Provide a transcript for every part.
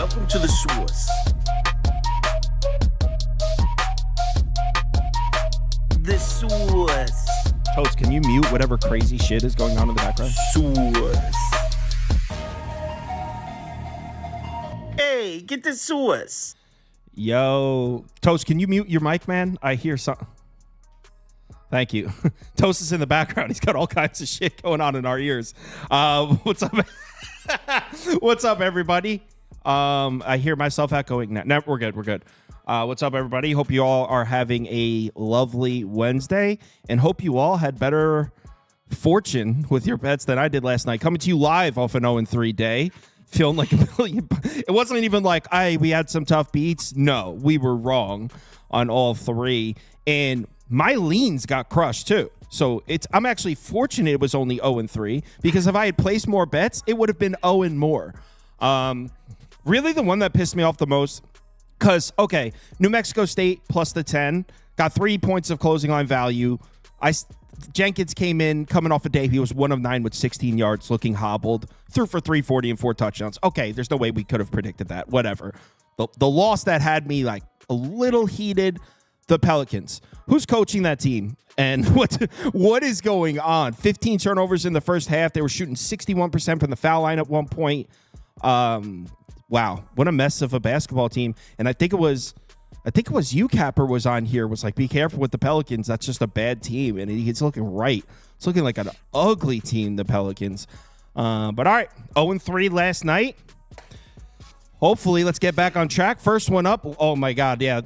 Welcome to the source. The source. Toast, can you mute whatever crazy shit is going on in the background? Source. Hey, get the source. Yo, Toast, can you mute your mic, man? I hear something. Thank you. Toast is in the background. He's got all kinds of shit going on in our ears. What's up? What's up, everybody? I hear myself echoing now. No, we're good. What's up, everybody? Hope you all are having a lovely Wednesday, and hope you all had better fortune with your bets than I did last night. Coming to you live off an 0-3 day, feeling like a million. It wasn't even like, we had some tough beats. No, we were wrong on all three, and my leans got crushed too. So I'm actually fortunate it was only 0-3, because if I had placed more bets, it would have been 0 and more. Really, the one that pissed me off the most, because, okay, New Mexico State plus the 10, got 3 points of closing line value. Jenkins came in, coming off a day, he was 1 of 9 with 16 yards, looking hobbled, threw for 340 and 4 touchdowns. Okay, there's no way we could have predicted that, whatever. The loss that had me like a little heated, the Pelicans. Who's coaching that team? And what is going on? 15 turnovers in the first half. They were shooting 61% from the foul line at one point. Wow, what a mess of a basketball team. And I think it was you, Capper, was on here, was like, be careful with the Pelicans. That's just a bad team. And he's looking right. It's looking like an ugly team, the Pelicans. But all right, 0-3 last night. Hopefully, let's get back on track. First one up. Oh my God, yeah.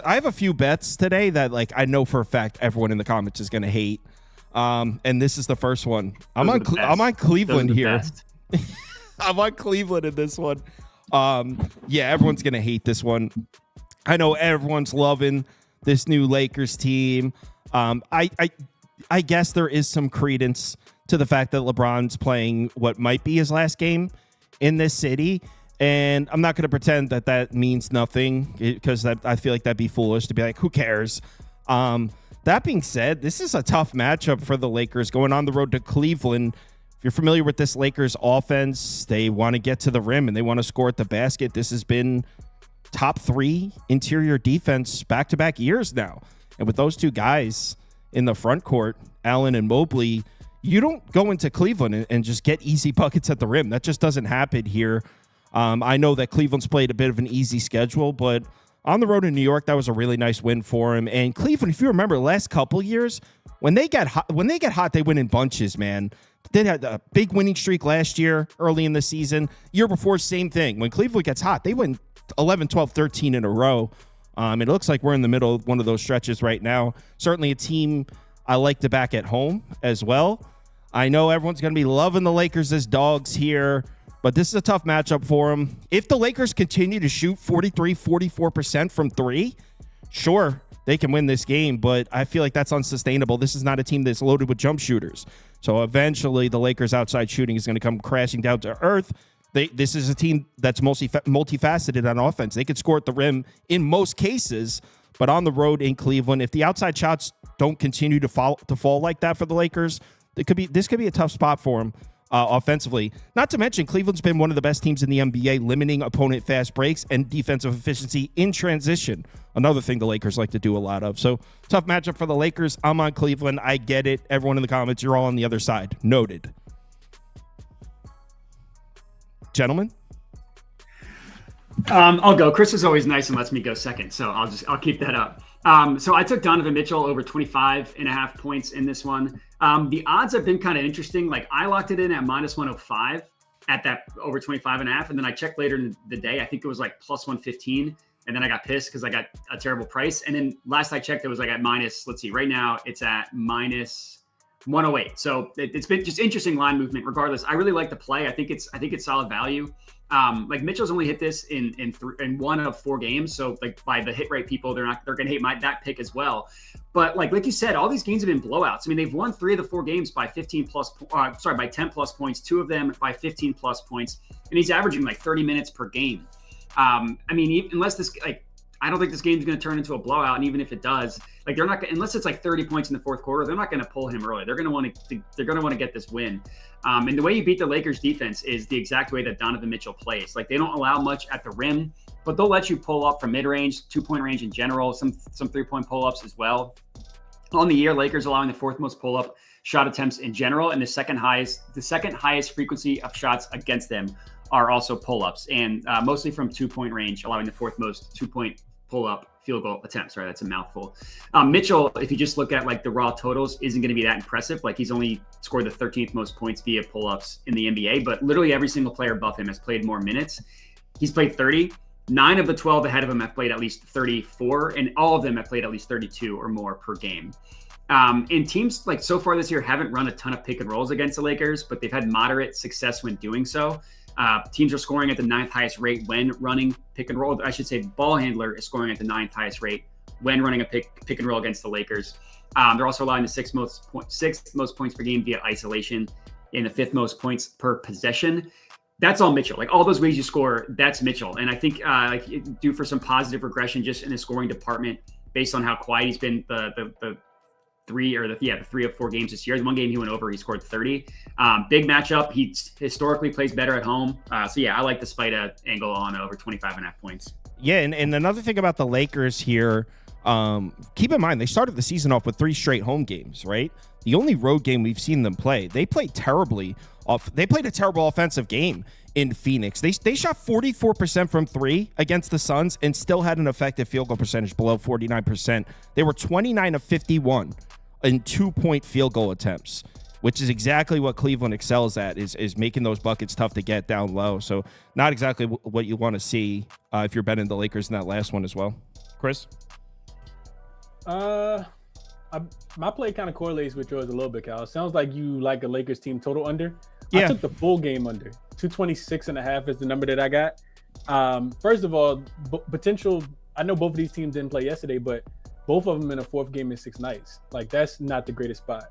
I have a few bets today that, like, I know for a fact everyone in the comments is going to hate. And this is the first one. I'm on Cleveland here. I'm on Cleveland in this one. Yeah, everyone's going to hate this one. I know everyone's loving this new Lakers team. I guess there is some credence to the fact that LeBron's playing what might be his last game in this city. And I'm not going to pretend that means nothing, because I feel like that'd be foolish to be like, who cares? That being said, this is a tough matchup for the Lakers going on the road to Cleveland. If you're familiar with this Lakers offense, they want to get to the rim and they want to score at the basket. This has been top 3 interior defense back-to-back years now. And with those two guys in the front court, Allen and Mobley, you don't go into Cleveland and just get easy buckets at the rim. That just doesn't happen here. I know that Cleveland's played a bit of an easy schedule, but on the road in New York, that was a really nice win for him. And Cleveland, if you remember, the last couple years, when they get hot, they win in bunches, man. They had a big winning streak last year, early in the season. Year before, same thing. When Cleveland gets hot, they win 11, 12, 13 in a row. It looks like we're in the middle of one of those stretches right now. Certainly a team I like to back at home as well. I know everyone's going to be loving the Lakers as dogs here, but this is a tough matchup for them. If the Lakers continue to shoot 43, 44% from 3, sure, they can win this game, but I feel like that's unsustainable. This is not a team that's loaded with jump shooters. So eventually the Lakers' outside shooting is going to come crashing down to earth. This is a team that's multifaceted on offense. They could score at the rim in most cases, but on the road in Cleveland, if the outside shots don't continue to fall like that for the Lakers, this could be a tough spot for them. Offensively. Not to mention, Cleveland's been one of the best teams in the NBA, limiting opponent fast breaks and defensive efficiency in transition. Another thing the Lakers like to do a lot of. So, tough matchup for the Lakers. I'm on Cleveland. I get it. Everyone in the comments, you're all on the other side. Noted. Gentlemen? I'll go. Chris is always nice and lets me go second, so I'll keep that up. So I took Donovan Mitchell over 25.5 points in this one. The odds have been kind of interesting. Like, I locked it in at minus 105 at that over 25.5. And then I checked later in the day. I think it was like plus 115. And then I got pissed because I got a terrible price. And then last I checked, it was like at minus, let's see, right now it's at minus 108. So it's been just interesting line movement. Regardless, I really like the play. I think it's solid value. Like, Mitchell's only hit this in 1 of 4 games. So, like, by the hit rate people, they're going to hate that pick as well. But like you said, all these games have been blowouts. I mean, they've won 3 of the 4 games by by 10 plus points, 2 of them by 15 plus points. And he's averaging like 30 minutes per game. I mean, unless this, like, I don't think this game's going to turn into a blowout. And even if it does, like they're not, unless it's like 30 points in the fourth quarter, they're not going to pull him early. They're going to want to get this win. And the way you beat the Lakers defense is the exact way that Donovan Mitchell plays. Like they don't allow much at the rim, but they'll let you pull up from mid-range, 2-point range in general, some 3-point pull-ups as well. On the year, Lakers allowing the fourth most pull-up shot attempts in general, and the second highest frequency of shots against them are also pull-ups, and mostly from 2-point range, allowing the fourth most 2-point pull-up field goal attempts. Sorry, that's a mouthful. Mitchell, if you just look at like the raw totals, isn't going to be that impressive. Like he's only scored the 13th most points via pull-ups in the NBA, but literally every single player above him has played more minutes. He's played 30. 9 of the 12 ahead of him have played at least 34, and all of them have played at least 32 or more per game. And teams like so far this year haven't run a ton of pick and rolls against the Lakers, but they've had moderate success when doing so. Teams are scoring at the 9th highest rate when running pick and roll. I should say ball handler is scoring at the 9th highest rate when running a pick and roll against the Lakers. They're also allowing the sixth most points per game via isolation and the 5th most points per possession. That's all Mitchell. Like all those ways you score, that's Mitchell. And I think due for some positive regression just in the scoring department based on how quiet he's been the 3 of 4 games this year. One game he went over, he scored 30. Big matchup. He historically plays better at home. So yeah, I like the Spida angle on over 25.5 points. Yeah, and another thing about the Lakers here, keep in mind, they started the season off with 3 straight home games, right? The only road game we've seen them play, they played terribly. They played a terrible offensive game in Phoenix. They shot 44% from 3 against the Suns and still had an effective field goal percentage below 49%. They were 29 of 51 in 2-point field goal attempts, which is exactly what Cleveland excels at, is making those buckets tough to get down low. So not exactly what you want to see if you're betting the Lakers in that last one as well. Chris? My play kind of correlates with yours a little bit, Cal. It sounds like you like a Lakers team total under. Yeah. I took the full game under. 226.5 is the number that I got. First of all, potential. I know both of these teams didn't play yesterday, but both of them in a 4th game in 6 nights. Like that's not the greatest spot.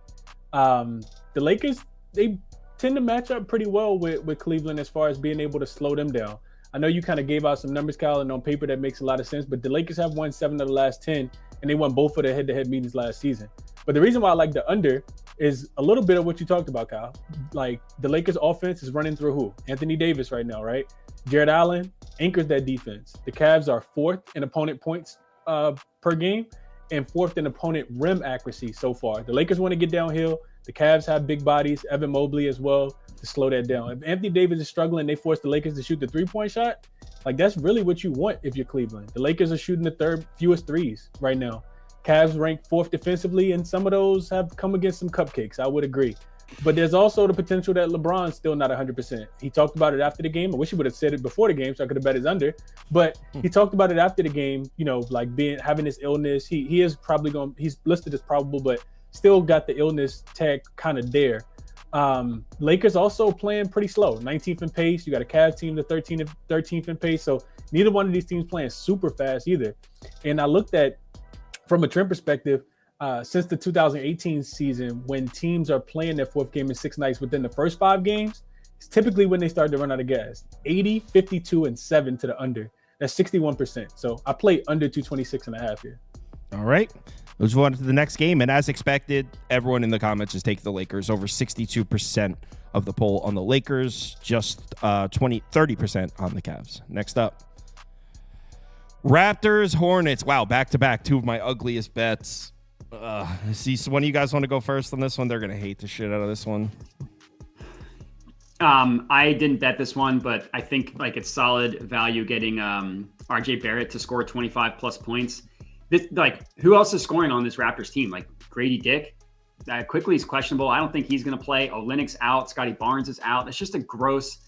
The Lakers, they tend to match up pretty well with Cleveland as far as being able to slow them down. I know you kind of gave out some numbers, Kyle, and on paper that makes a lot of sense, but the Lakers have won 7 of the last 10, and they won both of their head-to-head meetings last season. But the reason why I like the under is a little bit of what you talked about, Kyle. Like the Lakers offense is running through who? Anthony Davis right now, right? Jared Allen anchors that defense. The Cavs are 4th in opponent points per game and 4th in opponent rim accuracy so far. The Lakers want to get downhill. The Cavs have big bodies, Evan Mobley as well, to slow that down. If Anthony Davis is struggling, they force the Lakers to shoot the 3-point shot. Like that's really what you want if you're Cleveland. The Lakers are shooting the 3rd fewest threes right now. Cavs rank 4th defensively, and some of those have come against some cupcakes. I would agree. But there's also the potential that LeBron's still not 100%. He talked about it after the game. I wish he would have said it before the game so I could have bet his under. But he talked about it after the game, like having this illness. He is probably he's listed as probable, but still got the illness tag kind of there. Lakers also playing pretty slow, 19th in pace. You got a Cavs team, the 13th in pace. So neither one of these teams playing super fast either. And I looked at, from a trend perspective, since the 2018 season, when teams are playing their 4th game in 6 nights within the first 5 games, it's typically when they start to run out of gas. 80, 52, and 7 to the under. That's 61%. So I play under 226.5 here. All right. Let's move on to the next game. And as expected, everyone in the comments is taking the Lakers. Over 62% of the poll on the Lakers, just 30% on the Cavs. Next up, Raptors, Hornets. Wow, back-to-back, 2 of my ugliest bets. See, so one of you guys want to go first on this one? They're going to hate the shit out of this one. I didn't bet this one, but I think like it's solid value getting RJ Barrett to score 25-plus points. This, like, who else is scoring on this Raptors team? Like Grady Dick? Quickly is questionable. I don't think he's going to play. Olynyk's out. Scotty Barnes is out. It's just a gross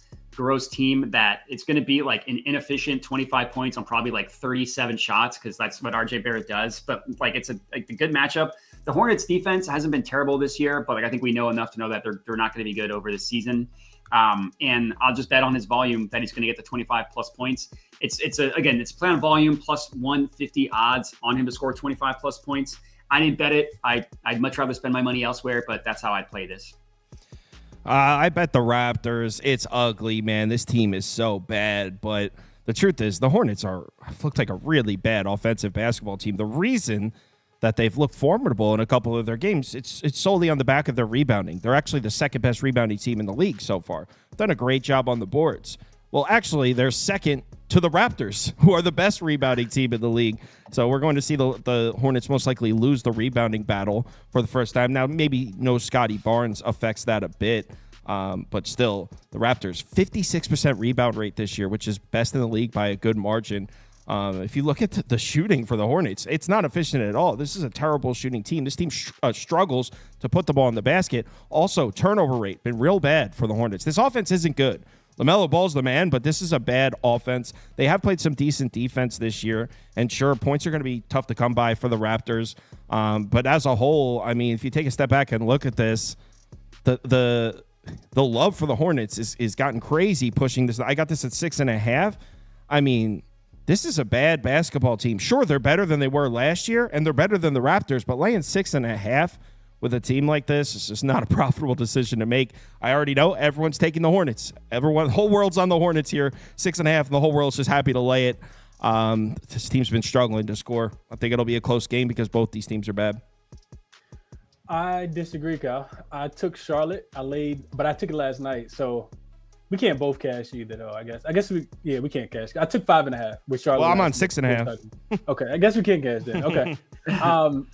team that it's going to be like an inefficient 25 points on probably like 37 shots because that's what RJ Barrett does. But like it's a good matchup. The Hornets defense hasn't been terrible this year, but like I think we know enough to know that they're not going to be good over this season. And I'll just bet on his volume that he's going to get the 25-plus points. It's play on volume plus 150 odds on him to score 25-plus points. I didn't bet it. I'd much rather spend my money elsewhere, but that's how I'd play this. I bet the Raptors. It's ugly, man. This team is so bad, but the truth is the Hornets looked like a really bad offensive basketball team. The reason that they've looked formidable in a couple of their games, it's solely on the back of their rebounding. They're actually the second best rebounding team in the league so far. Done a great job on the boards. Well, actually, they're second to the Raptors, who are the best rebounding team in the league. So we're going to see the Hornets most likely lose the rebounding battle for the first time. Now, maybe no Scotty Barnes affects that a bit, but still, the Raptors, 56% rebound rate this year, which is best in the league by a good margin. If you look at the shooting for the Hornets, it's not efficient at all. This is a terrible shooting team. This team struggles to put the ball in the basket. Also, turnover rate, been real bad for the Hornets. This offense isn't good. LaMelo Ball's the man, but this is a bad offense. They have played some decent defense this year, and sure, points are going to be tough to come by for the Raptors. But as a whole, I mean, if you take a step back and look at this, the love for the Hornets is gotten crazy pushing this. I got this at 6.5. I mean, this is a bad basketball team. Sure, they're better than they were last year, and they're better than the Raptors, but laying 6.5 with a team like this is just not a profitable decision to make. I already know everyone's taking the Hornets. The whole world's on the Hornets here. 6.5, and the whole world's just happy to lay it. This team's been struggling to score. I think it'll be a close game because both these teams are bad. I disagree, Kyle. I took Charlotte. But I took it last night, so we can't both cash either, though. I guess we can't cash. I took 5.5 with Charlotte. Well, I'm on 6.5. Okay, I guess we can't cash that. Okay,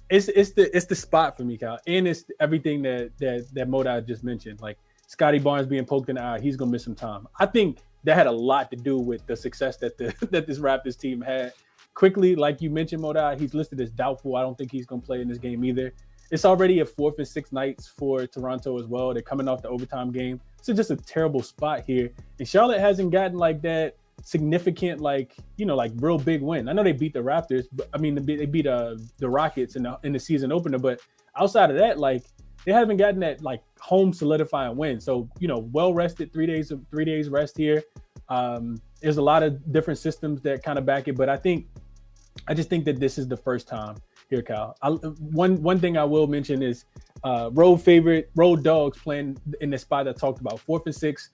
it's the spot for me, Kyle, and it's everything that Modi just mentioned. Like Scotty Barnes being poked in the eye, he's gonna miss some time. I think that had a lot to do with the success that this Raptors team had. Quickly, like you mentioned, Modi, he's listed as doubtful. I don't think he's gonna play in this game either. It's already a 4th and 6th nights for Toronto as well. They're coming off the overtime game. So just a terrible spot here. And Charlotte hasn't gotten like that significant, like real big win. I know they beat the Raptors, but I mean, they beat the Rockets in the season opener. But outside of that, like they haven't gotten that like home solidifying win. So, well rested, 3 days rest here. There's a lot of different systems that kind of back it. But I just think that this is the first time here, Kyle. One thing I will mention is road dogs playing in the spot I talked about, 4th and 6,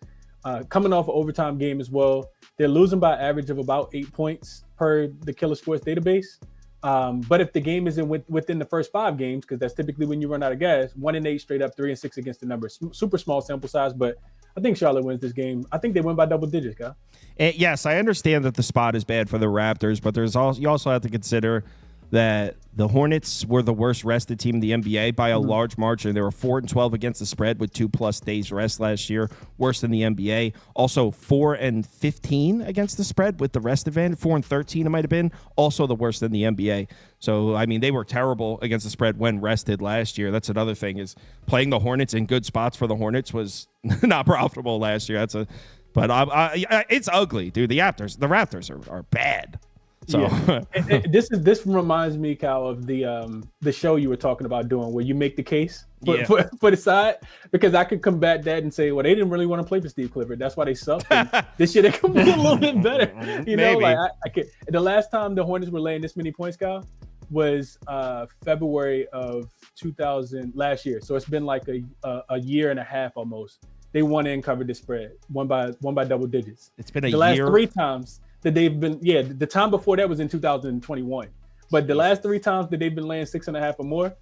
coming off an overtime game as well. They're losing by average of about 8 points per the Killer Sports database. But if the game isn't within the first 5 games, because that's typically when you run out of gas, 1-8 straight up, 3-6 against the number. Super small sample size, but I think Charlotte wins this game. I think they win by double digits, Kyle. Yes, I understand that the spot is bad for the Raptors, but you also have to consider that the Hornets were the worst rested team in the NBA by a large margin. They were 4-12 against the spread with 2+ days rest last year, worse than the NBA. Also 4-15 against the spread with the rest advantage. 4-13 it might have been, also the worst in the NBA. So I mean, they were terrible against the spread when rested last year. That's another thing, is playing the Hornets in good spots for the Hornets was not profitable last year. But it's ugly, dude. The Raptors are bad. So yeah. This reminds me, Kyle, of the show you were talking about doing, where you make the case for the side, because I could combat that and say, well, they didn't really want to play for Steve Clifford. That's why they sucked. This year they could be a little bit better. The last time the Hornets were laying this many points, Kyle, was February of 2000 last year. So it's been like a year and a half almost. They won and covered the spread, won by double digits. It's been the last year. 3 times that they've been, the time before that was in 2021. But the last 3 times that they've been laying 6.5 or more,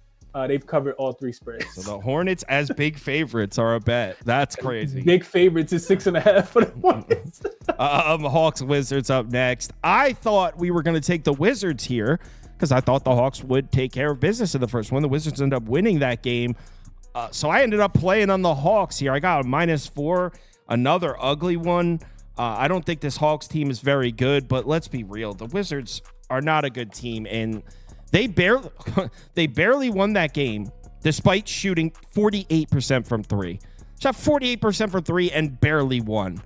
they've covered all 3 spreads. So the Hornets as big favorites are a bet. That's crazy. Big favorites is 6.5 for the Hornets. Hawks Wizards up next. I thought we were going to take the Wizards here because I thought the Hawks would take care of business in the first one. The Wizards ended up winning that game. So I ended up playing on the Hawks here. I got a -4, another ugly one. I don't think this Hawks team is very good, but let's be real. The Wizards are not a good team, and they barely won that game despite shooting 48% from 3. Shot 48% from 3 and barely won.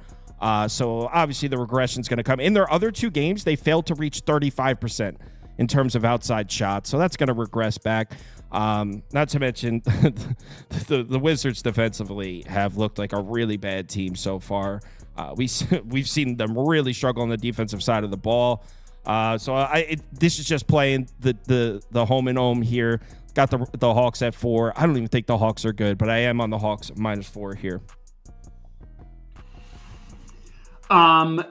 So obviously the regression is going to come. In their other 2 games, they failed to reach 35% in terms of outside shots, so that's going to regress back. Not to mention the Wizards defensively have looked like a really bad team so far. We've seen them really struggle on the defensive side of the ball. So this is just playing the home and home here. Got the Hawks at 4. I don't even think the Hawks are good, but I am on the Hawks -4 here.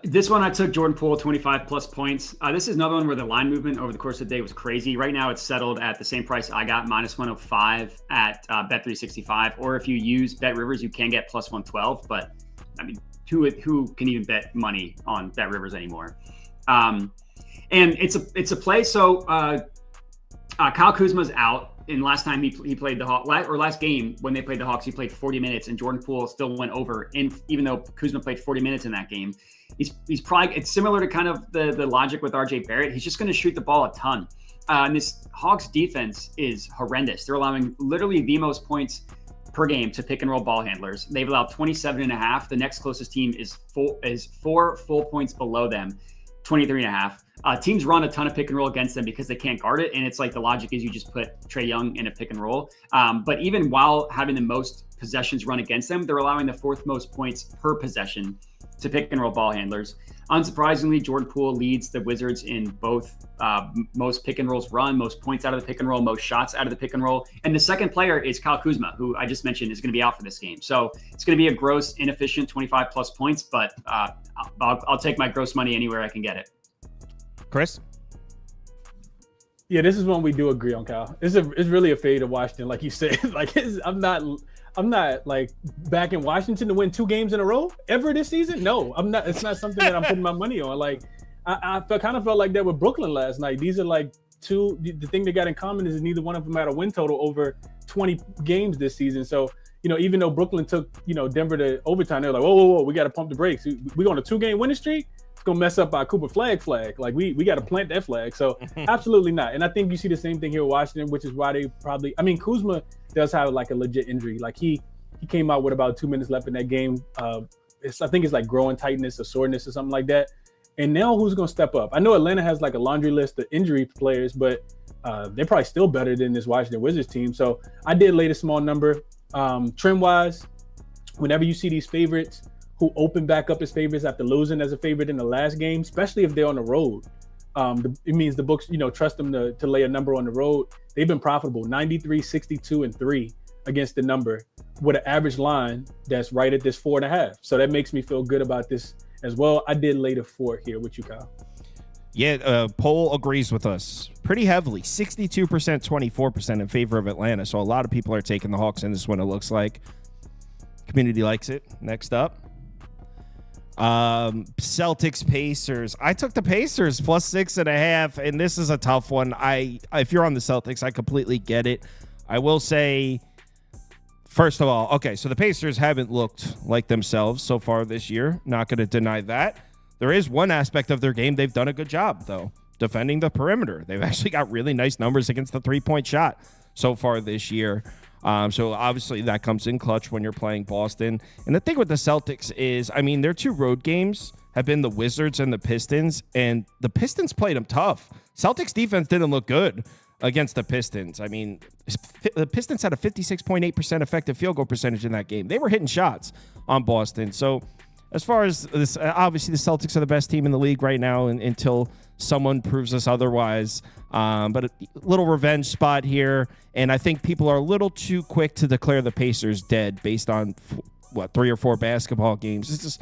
This one I took Jordan Poole 25 plus points. This is another one where the line movement over the course of the day was crazy. Right now it's settled at the same price I got, minus 105 at Bet365. Or if you use Bet Rivers, you can get plus 112. But I mean, who can even bet money on Bet Rivers anymore? And it's a play. So Kyle Kuzma's out. And last time he played the Hawks, or last game when they played the Hawks, he played 40 minutes, and Jordan Poole still went over. Even though Kuzma played 40 minutes in that game, he's probably, it's similar to kind of the logic with RJ Barrett. He's just going to shoot the ball a ton. And this Hawks defense is horrendous. They're allowing literally the most points per game to pick and roll ball handlers. They've allowed 27.5. The next closest team is 4 full points below them, 23.5. Teams run a ton of pick and roll against them because they can't guard it. And it's like the logic is you just put Trae Young in a pick and roll. But even while having the most possessions run against them, they're allowing the 4th most points per possession to pick and roll ball handlers. Unsurprisingly, Jordan Poole leads the Wizards in both most pick and rolls run, most points out of the pick and roll, most shots out of the pick and roll. And the second player is Kyle Kuzma, who I just mentioned is going to be out for this game. So it's going to be a gross, inefficient 25 plus points, but I'll take my gross money anywhere I can get it. Chris? Yeah, this is one we do agree on, Kyle. It's really a fade of Washington, like you said. Like I'm not like backing Washington to win 2 games in a row ever this season. No, I'm not. It's not something that I'm putting my money on. Like I kind of felt like that with Brooklyn last night. These are like two. The thing they got in common is neither one of them had a win total over 20 games this season. So even though Brooklyn took Denver to overtime, they're like, whoa, we got to pump the brakes. We on a 2-game winning streak. Gonna mess up our Cooper flag. Like we got to plant that flag. So absolutely not. And I think you see the same thing here with Washington, which is why they probably. I mean, Kuzma does have like a legit injury. Like he came out with about 2 minutes left in that game. I think it's like growing tightness or soreness or something like that. And now who's gonna step up? I know Atlanta has like a laundry list of injury players, but they're probably still better than this Washington Wizards team. So I did lay the small number. Trend wise, whenever you see these favorites who open back up as favorites after losing as a favorite in the last game, especially if they're on the road. It means the books, trust them to lay a number on the road. They've been profitable, 93, 62, and 3 against the number with an average line that's right at this 4.5. So that makes me feel good about this as well. I did lay the 4 here with you, Kyle. Yeah, poll agrees with us pretty heavily, 62%, 24% in favor of Atlanta. So a lot of people are taking the Hawks in this one, it looks like. Community likes it. Next up. Celtics Pacers. I took the Pacers plus 6.5, and this is a tough one. If you're on the Celtics, I completely get it. I will say, first of all, okay, so the Pacers haven't looked like themselves so far this year. Not going to deny that. There is one aspect of their game they've done a good job, though, defending the perimeter. They've actually got really nice numbers against the 3-point shot so far this year. So obviously that comes in clutch when you're playing Boston. And the thing with the Celtics is, I mean, their 2 road games have been the Wizards and the Pistons, and the Pistons played them tough. Celtics defense didn't look good against the Pistons. I mean, the Pistons had a 56.8% effective field goal percentage in that game. They were hitting shots on Boston. So as far as this, obviously the Celtics are the best team in the league right now until someone proves us otherwise. But a little revenge spot here. And I think people are a little too quick to declare the Pacers dead based on 3 or 4 basketball games.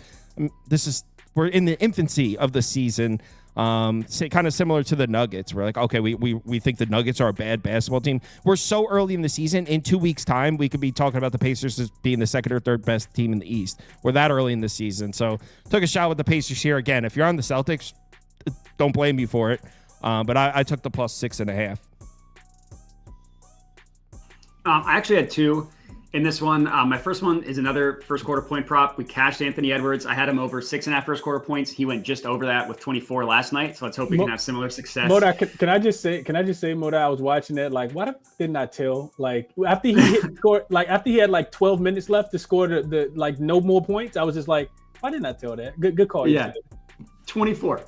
We're in the infancy of the season. Kind of similar to the Nuggets. We're like, okay, we think the Nuggets are a bad basketball team. We're so early in the season. In 2 weeks' time, we could be talking about the Pacers as being the 2nd or 3rd best team in the East. We're that early in the season. So took a shot with the Pacers here. Again, if you're on the Celtics, don't blame me for it. But I took the plus 6.5. I actually had 2 in this one. My first one is another first quarter point prop. We cashed Anthony Edwards. I had him over 6.5 first quarter points. He went just over that with 24 last night. So let's hope we can have similar success. Moda, can I just say, Moda, I was watching that. Like, why didn't I tell? Like, after he had like 12 minutes left to score the like no more points, I was just like, why didn't I tell that? Good call. Yeah, 24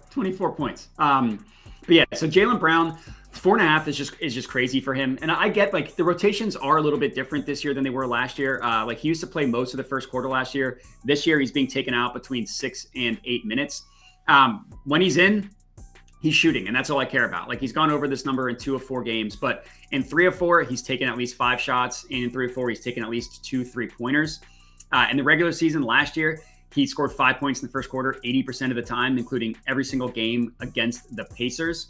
points. But yeah, so Jaylen Brown, 4.5 is just crazy for him. And I get like the rotations are a little bit different this year than they were last year. Like he used to play most of the first quarter last year. This year he's being taken out between 6 and 8 minutes. When he's in, he's shooting, and that's all I care about. Like he's gone over this number in 2 of 4 games, but in 3 of 4, he's taken at least 5 shots. And in 3 of 4, he's taken at least 2 3-pointers. In the regular season last year, He scored 5 points in the first quarter, 80% of the time, including every single game against the Pacers.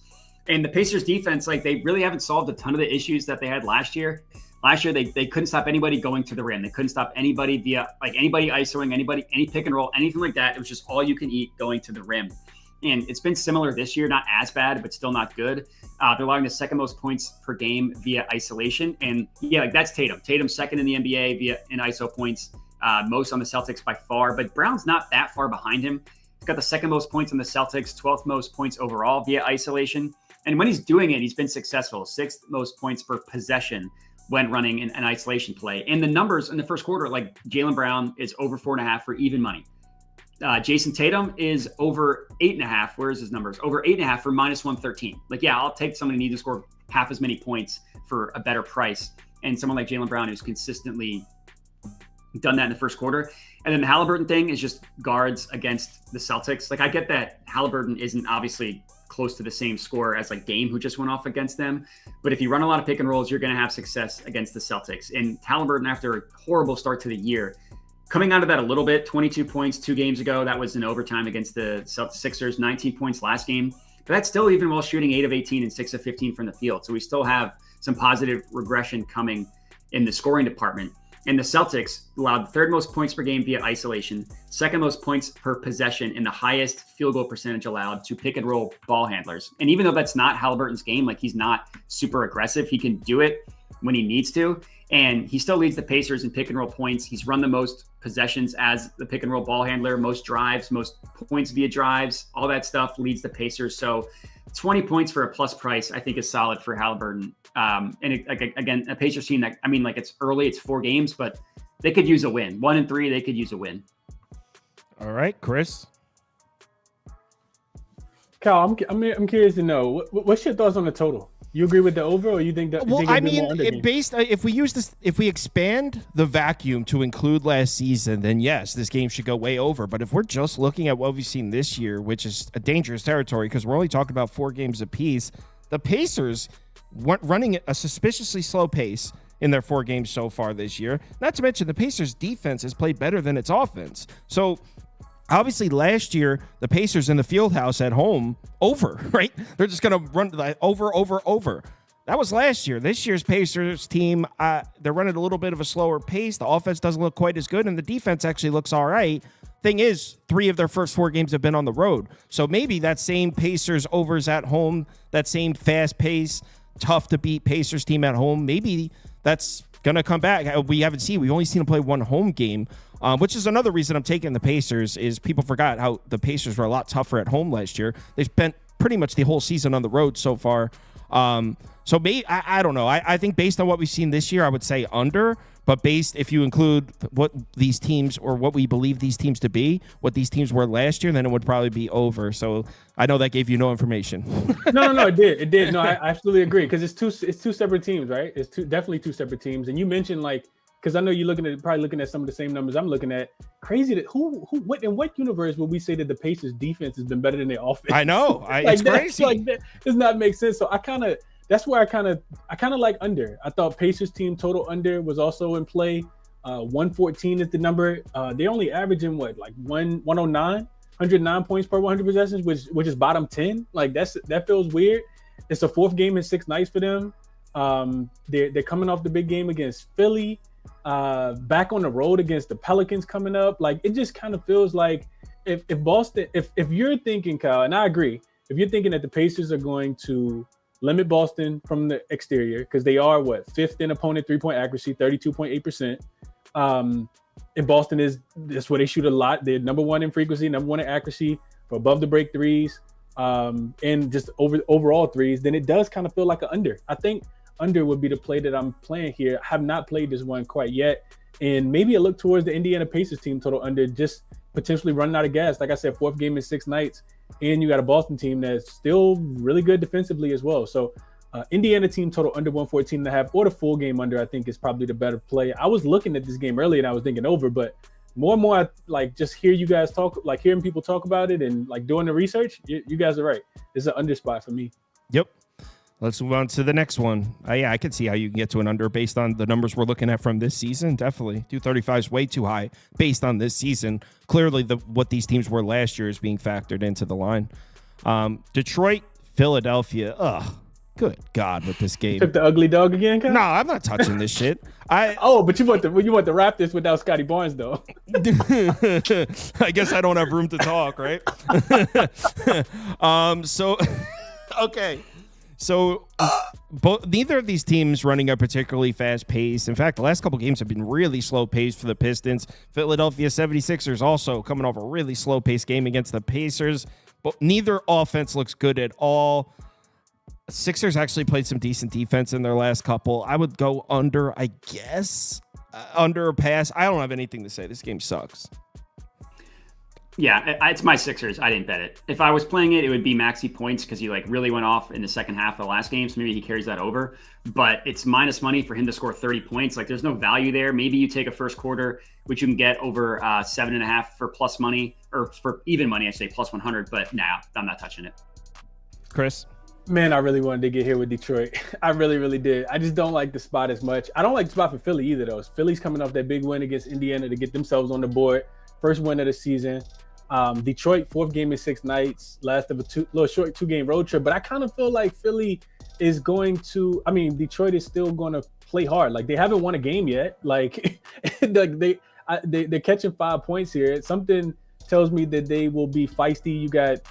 And the Pacers defense, like they really haven't solved a ton of the issues that they had last year. Last year, they couldn't stop anybody going to the rim. They couldn't stop anybody via anybody isoing, any pick and roll, anything like that. It was just all you can eat going to the rim. And it's been similar this year, not as bad, but still not good. They're allowing the second most points per game via isolation. And yeah, like that's Tatum. Tatum's second in the NBA in ISO points, most on the Celtics by far. But Brown's not that far behind him. He's got the second most points on the Celtics, 12th most points overall via isolation. And when he's doing it, he's been successful. 6th most points per possession when running an isolation play. And the numbers in the first quarter, like Jaylen Brown is over 4.5 for even money. Jason Tatum is over 8.5. Where's his numbers? Over 8.5 for -113. Like, yeah, I'll take someone who needs to score half as many points for a better price. And someone like Jaylen Brown who's consistently done that in the first quarter. And then the Halliburton thing is just guards against the Celtics. Like, I get that Halliburton isn't obviously close to the same score as like Dame, who just went off against them. But if you run a lot of pick and rolls, you're going to have success against the Celtics. And Halliburton, after a horrible start to the year, coming out of that a little bit, 22 points 2 games ago. That was in overtime against the Sixers, 19 points last game. But that's still even while shooting 8 of 18 and 6 of 15 from the field. So we still have some positive regression coming in the scoring department. And the Celtics allowed third most points per game via isolation, second most points per possession, and the highest field goal percentage allowed to pick and roll ball handlers. And even though that's not Halliburton's game, like he's not super aggressive, he can do it when he needs to. And he still leads the Pacers in pick and roll points. He's run the most possessions as the pick and roll ball handler, most drives, most points via drives, all that stuff leads the Pacers. So 20 points for a plus price, I think is solid for Halliburton. Again, a Pacers team that, I mean, like it's early, it's 4 games, but they could use a win. 1-3, they could use a win. All right, Chris. Kyle, I'm curious to know what's your thoughts on the total? You agree with the over, or you think that? Well, I mean, if we use this, if we expand the vacuum to include last season, then yes, this game should go way over. But if we're just looking at what we've seen this year, which is a dangerous territory because we're only talking about 4 games apiece, the Pacers weren't running a suspiciously slow pace in their 4 games so far this year. Not to mention the Pacers' defense has played better than its offense. So obviously, last year, the Pacers in the field house at home, over, right? They're just going to run over. That was last year. This year's Pacers team, they're running a little bit of a slower pace. The offense doesn't look quite as good, and the defense actually looks all right. Thing is, 3 of their first 4 games have been on the road. So maybe that same Pacers overs at home, that same fast pace, tough to beat Pacers team at home, maybe that's going to come back. We haven't seen. We've only seen them play 1 home game. Which is another reason I'm taking the Pacers is people forgot how the Pacers were a lot tougher at home last year. They spent pretty much the whole season on the road so far. So maybe, I don't know. I think based on what we've seen this year, I would say under. But if you include what these teams or what we believe these teams to be, what these teams were last year, then it would probably be over. So I know that gave you no information. No, it did. No, I absolutely agree because it's two separate teams, right? It's definitely 2 separate teams. And you mentioned because I know you're probably looking at some of the same numbers I'm looking at. Crazy that what in what universe would we say that the Pacers defense has been better than their offense? I know, it's crazy. That does not make sense. So that's where I kind of like under. I thought Pacers team total under was also in play. 114 is the number. They're only averaging 109, 109 points per 100 possessions, which is bottom 10. Like that feels weird. It's a 4th game in 6 nights for them. They're coming off the big game against Philly. Back on the road against the Pelicans coming up. Like it just kind of feels like if Boston, if you're thinking, Kyle, and I agree, if you're thinking that the Pacers are going to limit Boston from the exterior, because they are 5th in opponent 3-point accuracy, 32.8%. And Boston that's where they shoot a lot. They're number 1 in frequency, number 1 in accuracy for above the break threes, and just overall threes. Then it does kind of feel like an under. I think under would be the play that I'm playing here. I have not played this one quite yet. And maybe I look towards the Indiana Pacers team total under, just potentially running out of gas. Like I said, 4th game in 6 nights. And you got a Boston team that's still really good defensively as well. So Indiana team total under 114.5 or the full game under, I think is probably the better play. I was looking at this game earlier and I was thinking over, but more and more I just hear you guys talk, like hearing people talk about it and like doing the research. You guys are right. It's an under spot for me. Yep. Let's move on to the next one. Yeah, I can see how you can get to an under based on the numbers we're looking at from this season. Definitely. 235 is way too high based on this season. Clearly, what these teams were last year is being factored into the line. Detroit, Philadelphia. Ugh. Good God, with this game. Took the ugly dog again, Kyle? No, I'm not touching this shit. But you want the Raptors without Scotty Barnes, though. I guess I don't have room to talk, right? Okay. So neither of these teams running a particularly fast pace. In fact, the last couple games have been really slow paced for the Pistons. Philadelphia 76ers also coming off a really slow paced game against the Pacers. But neither offense looks good at all. Sixers actually played some decent defense in their last couple. I would go under, I guess. Under or pass. I don't have anything to say. This game sucks. Yeah, it's my Sixers. I didn't bet it. If I was playing it, it would be maxi points because he really went off in the second half of the last game. So maybe he carries that over. But it's minus money for him to score 30 points. There's no value there. Maybe you take a first quarter, which you can get over 7.5 for plus money, or for even money, I say plus 100. But nah, I'm not touching it. Chris? Man, I really wanted to get here with Detroit. I really, really did. I just don't like the spot as much. I don't like the spot for Philly either, though. Philly's coming off that big win against Indiana to get themselves on the board. First win of the season. Detroit, 4th game in 6 nights. Last of a little short 2-game road trip. But I kind of feel like Philly is going to – Detroit is still going to play hard. They haven't won a game yet. They're catching 5 points here. Something tells me that they will be feisty. You got –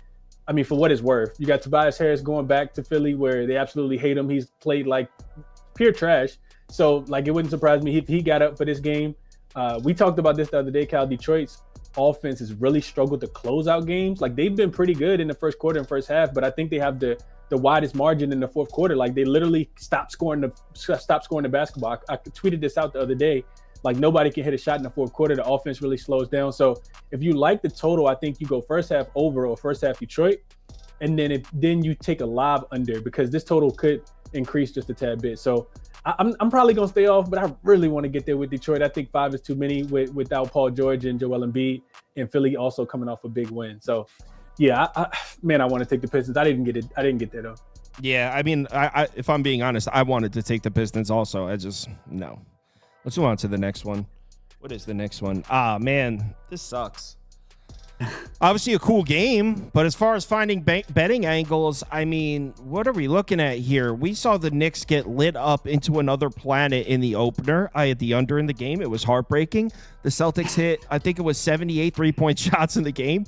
for what it's worth, you got Tobias Harris going back to Philly where they absolutely hate him. He's played like pure trash. So it wouldn't surprise me if he got up for this game. We talked about this the other day, Kyle. Detroit's offense has really struggled to close out games. They've been pretty good in the first quarter and first half, but I think they have the widest margin in the fourth quarter. They literally stopped scoring the basketball. I tweeted this out the other day. Nobody can hit a shot in the fourth quarter. The offense really slows down. So if you like the total, I think you go first half over or first half Detroit. And then you take a live under because this total could increase just a tad bit. So I'm probably going to stay off, but I really want to get there with Detroit. I think 5 is too many without Paul George and Joel Embiid, and Philly also coming off a big win. So yeah, I want to take the Pistons. I didn't get it. I didn't get there though. Yeah. I if I'm being honest, I wanted to take the Pistons also. No. Let's move on to the next one. What is the next one? Man, this sucks. Obviously a cool game, but as far as finding betting angles, what are we looking at here? We saw the Knicks get lit up into another planet in the opener. I had the under in the game. It was heartbreaking. The Celtics hit, I think it was 78 3-point shots in the game.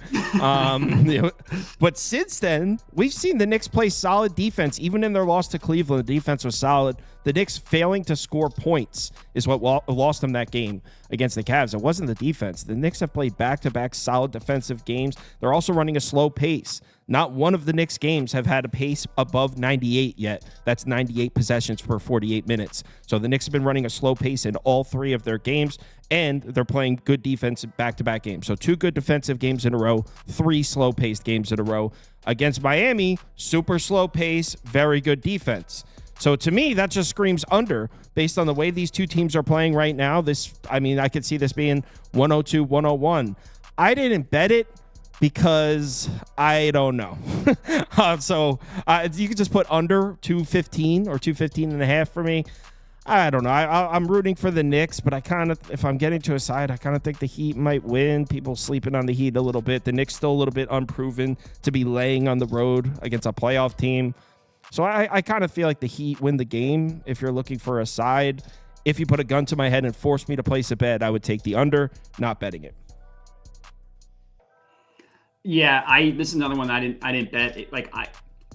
But since then, we've seen the Knicks play solid defense. Even in their loss to Cleveland, the defense was solid. The Knicks failing to score points is what lost them that game against the Cavs. It wasn't the defense. The Knicks have played back-to-back solid defensive games. They're also running a slow pace. Not one of the Knicks games have had a pace above 98 yet. That's 98 possessions per 48 minutes. So the Knicks have been running a slow pace in all 3 of their games, and they're playing good defense back-to-back games. So 2 good defensive games in a row, 3 slow-paced games in a row. Against Miami, super slow pace, very good defense. So to me, that just screams under based on the way these two teams are playing right now. I could see this being 102, 101. I didn't bet it because I don't know. So you could just put under 215 or 215 and a half for me. I don't know. I'm rooting for the Knicks, but if I'm getting to a side, I kind of think the Heat might win. People sleeping on the Heat a little bit. The Knicks still a little bit unproven to be laying on the road against a playoff team. So I kind of feel like the Heat win the game if you're looking for a side. If you put a gun to my head and force me to place a bet, I would take the under, not betting it. Yeah, this is another one I didn't bet.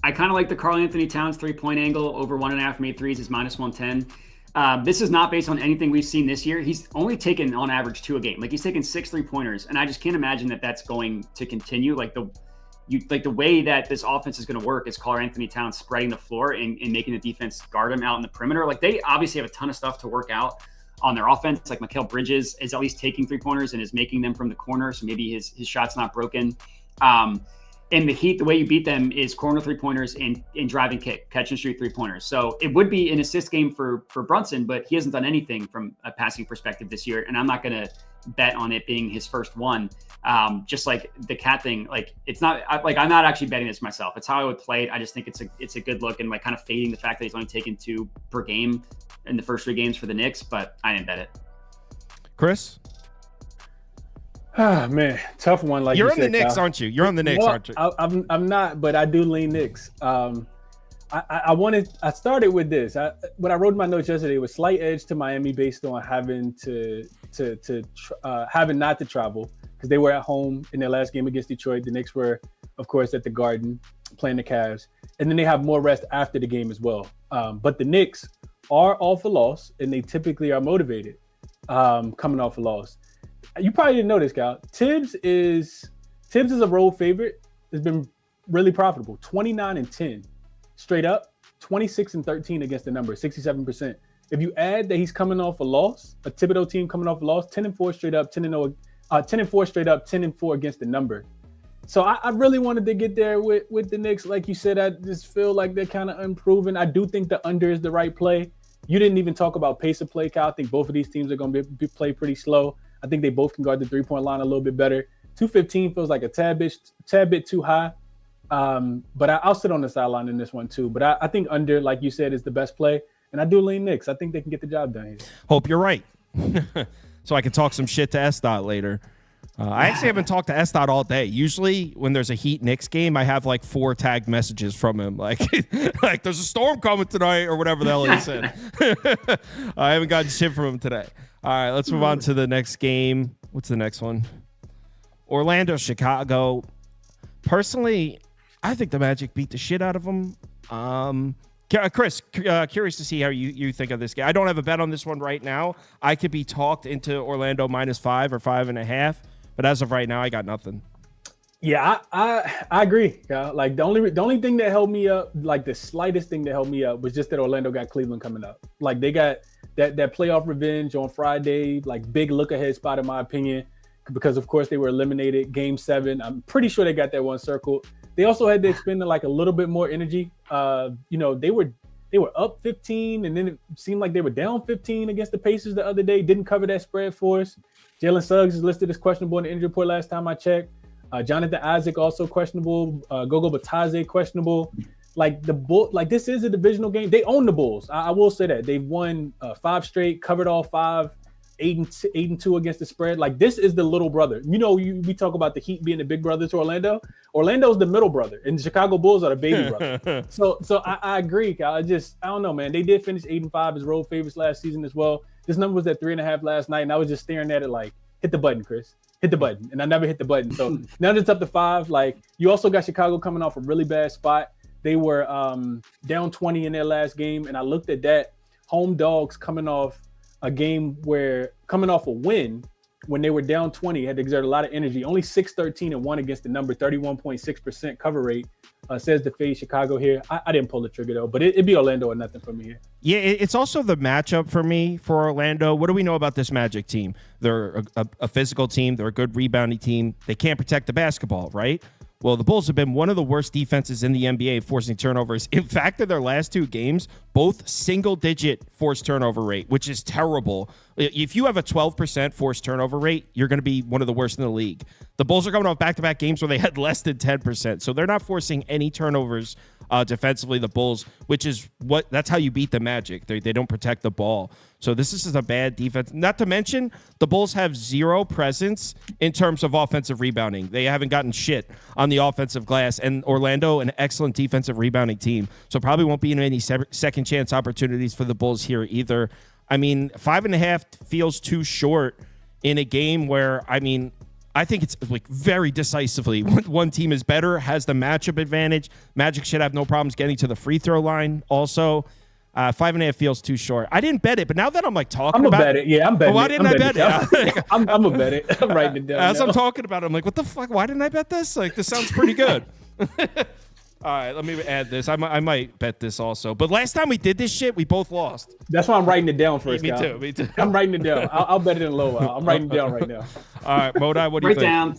I kind of like the Karl Anthony Towns 3-point angle over 1.5 made threes is minus 110. This is not based on anything we've seen this year. He's only taken on average 2 a game. He's taken 6 3-pointers, and I just can't imagine that that's going to continue. The way that this offense is going to work is Karl Anthony Towns spreading the floor and making the defense guard him out in the perimeter. They obviously have a ton of stuff to work out on their offense. Mikal Bridges is at least taking 3-pointers and is making them from the corner, so maybe his shot's not broken. in the Heat, the way you beat them is corner 3-pointers and drive and kick, catch and shoot 3-pointers. So it would be an assist game for Brunson, but he hasn't done anything from a passing perspective this year. And I'm not going to bet on it being his first one. Just like the cat thing, like it's not like I'm not actually betting this myself. It's how I would play it. I just think it's a good look and like kind of fading the fact that he's only taken 2 per game in the first 3 games for the Knicks, but I didn't bet it. Chris? Ah, man, tough one. Like you're you on said, the Knicks, Kyle. aren't you? You're on the Knicks, aren't you? I'm not, but I do lean Knicks. I started with this. When I wrote my notes yesterday, it was slight edge to Miami based on having having not to travel because they were at home in their last game against Detroit. The Knicks were, of course, at the Garden playing the Cavs, and then they have more rest after the game as well. But the Knicks are off a loss, and they typically are motivated coming off a loss. You probably didn't know this, Kyle. Tibbs is a road favorite. It's been really profitable. 29-10 straight up, 26-13 against the number, 67%. If you add that he's coming off a loss, a Thibodeau team coming off a loss, 10-4 straight up, 10-4 straight up, 10-4 against the number. So I really wanted to get there with the Knicks. Like you said, I just feel like they're kind of unproven. I do think the under is the right play. You didn't even talk about pace of play, Kyle. I think both of these teams are going to be play pretty slow. I think they both can guard the 3-point line a little bit better. 215 feels like a tad bit too high. But I'll sit on the sideline in this one too. But I think under, like you said, is the best play. And I do lean Knicks. I think they can get the job done here. Hope you're right. So I can talk some shit to S-Dot later. I actually haven't talked to S-Dot all day. Usually when there's a Heat-Knicks game, I have like 4 tagged messages from him. Like there's a storm coming tonight or whatever the hell he said. I haven't gotten shit from him today. All right, let's move on to the next game. What's the next one? Orlando, Chicago. Personally, I think the Magic beat the shit out of them. Chris, curious to see how you think of this game. I don't have a bet on this one right now. I could be talked into Orlando -5 or 5.5, but as of right now, I got nothing. Yeah, I agree. Yeah, like the only thing that held me up, like the slightest thing that held me up, was just that Orlando got Cleveland coming up. Like they got that playoff revenge on Friday, like big look ahead spot in my opinion, because of course they were eliminated Game 7. I'm pretty sure they got that one circled. They also had to expend like a little bit more energy. They were up 15, and then it seemed like they were down 15 against the Pacers the other day. Didn't cover that spread for us. Jalen Suggs is listed as questionable in the injury report last time I checked. Jonathan Isaac also questionable. Gogo Bataze questionable. Like this is a divisional game. They own the Bulls. I will say that they've won 5 straight, covered all 5. 8-2 against the spread. Like this is the little brother. We talk about the Heat being the big brother to Orlando. Orlando's the middle brother, and the Chicago Bulls are the baby brother. So I agree, Kyle. I don't know, man. They did finish 8-5 as road favorites last season as well. This number was at 3.5 last night, and I was just staring at it like, hit the button, Chris. Hit the button, and I never hit the button. So now it's up to 5. Like you also got Chicago coming off a really bad spot. They were down 20 in their last game, and I looked at that. Home dogs coming off a win when they were down 20, had to exert a lot of energy. Only 6-13-1 against the number, 31.6% cover rate, says to fade Chicago here. I didn't pull the trigger though, but it'd be Orlando or nothing for me here. Yeah, it's also the matchup for me for Orlando. What do we know about this Magic team? They're a physical team. They're a good rebounding team. They can't protect the basketball, right? Well, the Bulls have been one of the worst defenses in the NBA forcing turnovers. In fact, in their last 2 games, both single-digit forced turnover rate, which is terrible. If you have a 12% forced turnover rate, you're going to be one of the worst in the league. The Bulls are coming off back-to-back games where they had less than 10%, so they're not forcing any turnovers defensively, the Bulls, that's how you beat the Magic. They don't protect the ball. So this is a bad defense. Not to mention, the Bulls have 0 presence in terms of offensive rebounding. They haven't gotten shit on the offensive glass. And Orlando, an excellent defensive rebounding team. So probably won't be in any second chance opportunities for the Bulls here either. I mean, 5.5 feels too short in a game where, I think it's like very decisively. One team is better, has the matchup advantage. Magic should have no problems getting to the free throw line also. 5.5 feels too short. I didn't bet it, but now that I'm like talking about it. I'm bet it. Yeah, I'm betting. Why didn't I bet it? I'm gonna bet it. I'm writing it down. As I'm talking about it, I'm like, what the fuck? Why didn't I bet this? Like, this sounds pretty good. All right, let me add this. I might bet this also. But last time we did this shit, we both lost. That's why I'm writing it down first, Me Kyle. too. I'm writing it down. I'll bet it in low. I'm writing it down right now. All right, Modi, what do you think? Down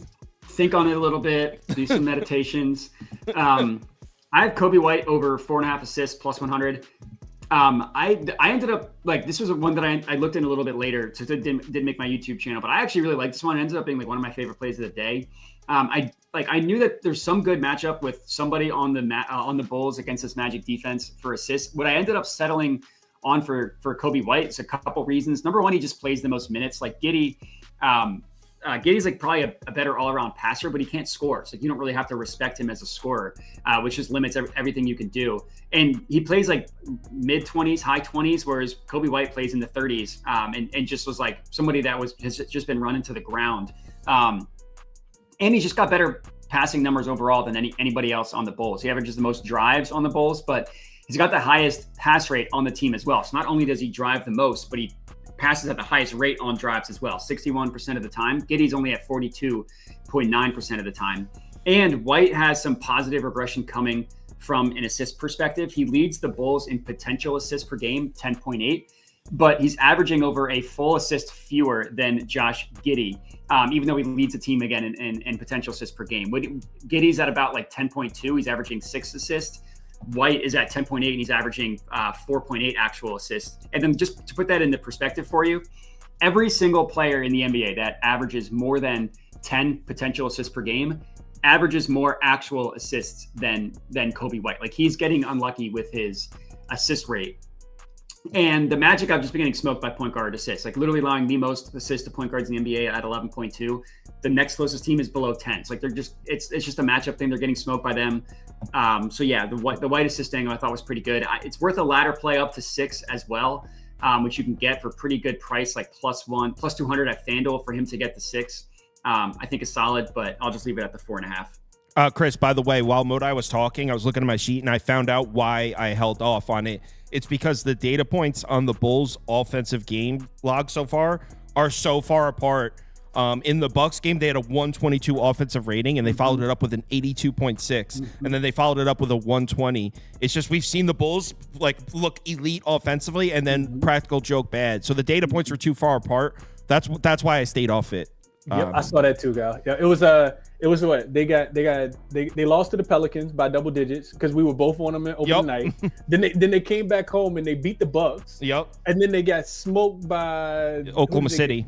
think on it a little bit, do some meditations. I have Kobe White over 4.5 assists plus 100. I ended up like, this was one that I looked in a little bit later, so it didn't make my YouTube channel, but I actually really liked this one. It ended up being like one of my favorite plays of the day. I knew that there's some good matchup with somebody on the Bulls against this Magic defense for assists. What I ended up settling on for Kobe White is a couple reasons. Number one, he just plays the most minutes. Like Giddey, Giddey's like probably a better all-around passer, but he can't score. So you don't really have to respect him as a scorer, which just limits everything you can do. And he plays like mid-20s, high 20s, whereas Kobe White plays in the 30s, and just was like somebody that has just been running to the ground. And he's just got better passing numbers overall than anybody else on the Bulls. He averages the most drives on the Bulls, but he's got the highest pass rate on the team as well. So not only does he drive the most, but he passes at the highest rate on drives as well, 61% of the time. Giddey's only at 42.9% of the time. And White has some positive regression coming from an assist perspective. He leads the Bulls in potential assists per game, 10.8, but he's averaging over a full assist fewer than Josh Giddey, even though he leads the team again in potential assists per game. Giddey's at about like 10.2. He's averaging 6 assists. White is at 10.8 and he's averaging 4.8 actual assists. And then just to put that into perspective for you, every single player in the NBA that averages more than 10 potential assists per game averages more actual assists than Kobe White. Like he's getting unlucky with his assist rate. And the Magic have just been getting smoked by point guard assists, like literally allowing the most assists to point guards in the NBA at 11.2. The next closest team is below 10. It's like it's just a matchup thing. They're getting smoked by them. So yeah, the White assist angle I thought was pretty good. It's worth a ladder play up to 6 as well, which you can get for pretty good price, like +1, +200 at FanDuel for him to get the 6. I think is solid, but I'll just leave it at the 4.5. Chris, by the way, while Modai was talking, I was looking at my sheet and I found out why I held off on it. It's because the data points on the Bulls' offensive game log so far are so far apart. In the Bucks game, they had a 122 offensive rating, and they followed it up with an 82.6, and then they followed it up with a 120. It's just we've seen the Bulls like look elite offensively, and then practical joke bad. So the data points are too far apart. That's why I stayed off it. Yep, I saw that too, Gal. Yeah, it was what they lost to the Pelicans by double digits because we were both on them over the night. then they came back home and they beat the Bucks. Yep. And then they got smoked by Oklahoma City.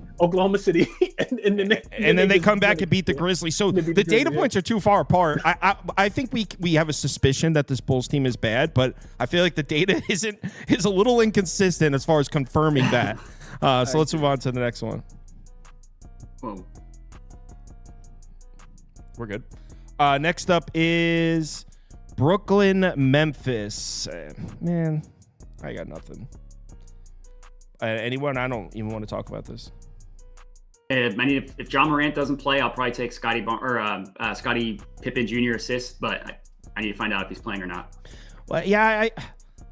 and then they come back and beat the Grizzlies. So the data points are too far apart. I think we have a suspicion that this Bulls team is bad, but I feel like the data is a little inconsistent as far as confirming that. So let's move on to the next one. Whoa. We're good. Next up is Brooklyn, Memphis. Man, I got nothing. Anyone? I don't even want to talk about this. If John Morant doesn't play, I'll probably take Scottie Pippen Jr. assist, but I need to find out if he's playing or not. Well, yeah,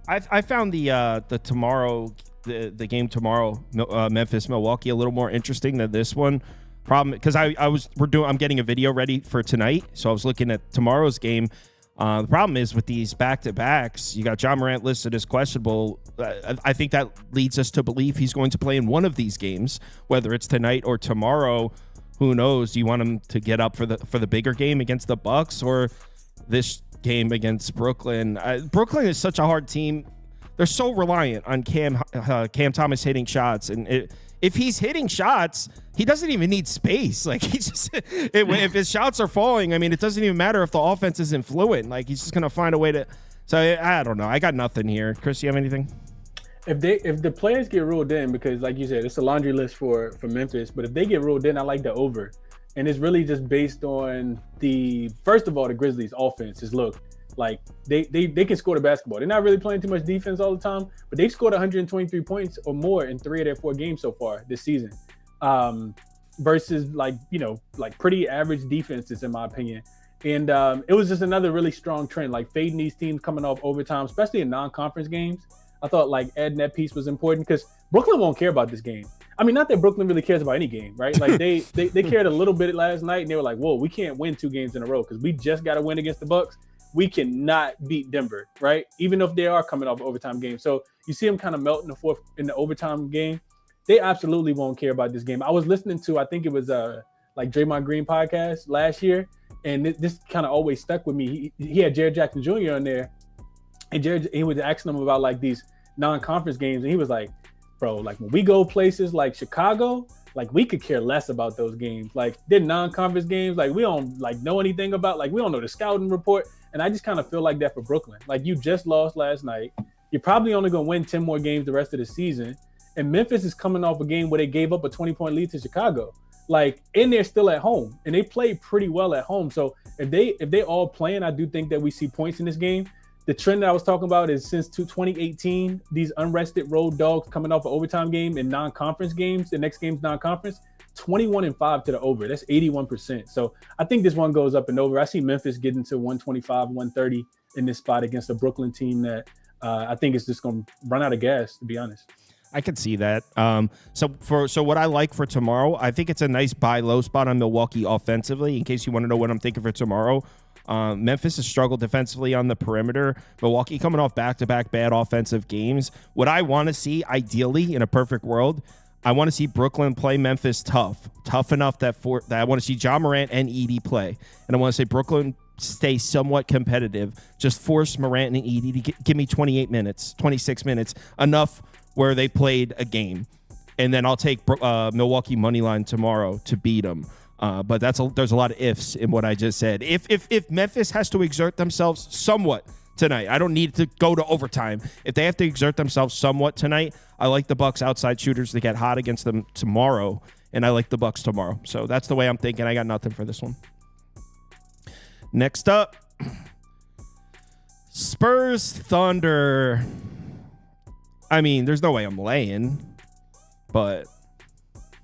I found the tomorrow the game tomorrow, Memphis Milwaukee, a little more interesting than this one. Problem because I'm getting a video ready for tonight, so I was looking at tomorrow's game. The problem is with these back-to-backs, you got John Morant listed as questionable. I think that leads us to believe he's going to play in one of these games, whether it's tonight or tomorrow. Who knows? Do you want him to get up for the bigger game against the Bucks or this game against Brooklyn? Brooklyn is such a hard team. They're so reliant on Cam Thomas hitting shots, and if he's hitting shots, he doesn't even need space. Like he's just if his shots are falling, I mean, it doesn't even matter if the offense isn't fluid. Like he's just gonna find a way to. So I don't know. I got nothing here. Chris, you have anything? If the players get ruled in, because like you said, it's a laundry list for Memphis. But if they get ruled in, I like the over, and it's really just based on first of all the Grizzlies' offense is look. Like they can score the basketball. They're not really playing too much defense all the time, but they've scored 123 points or more in 3 of their 4 games so far this season. Versus like pretty average defenses in my opinion. And it was just another really strong trend, like fading these teams coming off overtime, especially in non-conference games. I thought like adding that piece was important because Brooklyn won't care about this game. I mean, not that Brooklyn really cares about any game, right? Like they cared a little bit last night and they were like, whoa, we can't win 2 games in a row because we just got to win against the Bucks. We cannot beat Denver, right? Even if they are coming off overtime games. So you see them kind of melt in the overtime game. They absolutely won't care about this game. I was listening to, I think it was like Draymond Green podcast last year, and this kind of always stuck with me. He had Jared Jackson Jr. on there, and he was asking him about like these non-conference games, and he was like, bro, like when we go places like Chicago, like we could care less about those games. Like they're non-conference games, like we don't like know anything about, like we don't know the scouting report. And I just kind of feel like that for Brooklyn. Like you just lost last night. You're probably only going to win 10 more games the rest of the season. And Memphis is coming off a game where they gave up a 20-point lead to Chicago. Like, and they're still at home, and they played pretty well at home. So if they all playing, I do think that we see points in this game. The trend that I was talking about is since 2018, these unrested road dogs coming off an overtime game in non-conference games. The next game's non-conference, 21-5 to the over. That's 81%. So I think this one goes up and over. I see Memphis getting to 125, 130 in this spot against a Brooklyn team that I think is just going to run out of gas, to be honest. I could see that. So what I like for tomorrow, I think it's a nice buy low spot on Milwaukee offensively. In case you want to know what I'm thinking for tomorrow, Memphis has struggled defensively on the perimeter. Milwaukee coming off back-to-back bad offensive games. What I want to see, ideally, in a perfect world, I want to see Brooklyn play Memphis tough enough that I want to see Ja Morant and Edey play, and I want to say Brooklyn stay somewhat competitive. Just force Morant and Edey to give me 28 minutes, 26 minutes, enough where they played a game, and then I'll take Milwaukee money line tomorrow to beat them. But there's a lot of ifs in what I just said. If Memphis has to exert themselves somewhat tonight, I don't need to go to overtime. If they have to exert themselves somewhat tonight, I like the Bucks outside shooters to get hot against them tomorrow, and I like the Bucks tomorrow. So that's the way I'm thinking. I got nothing for this one. Next up, Spurs Thunder. I mean, there's no way I'm laying, but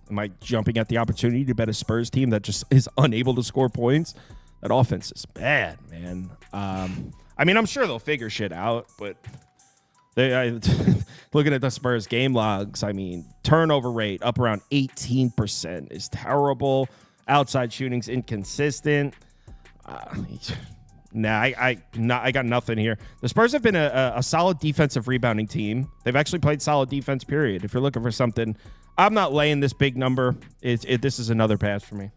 am I jumping at the opportunity to bet a Spurs team that just is unable to score points? That offense is bad, man. I mean, I'm sure they'll figure shit out, but looking at the Spurs game logs, I mean, turnover rate up around 18% is terrible. Outside shooting's inconsistent. I got nothing here. The Spurs have been a solid defensive rebounding team. They've actually played solid defense, period. If you're looking for something, I'm not laying this big number. This is another pass for me.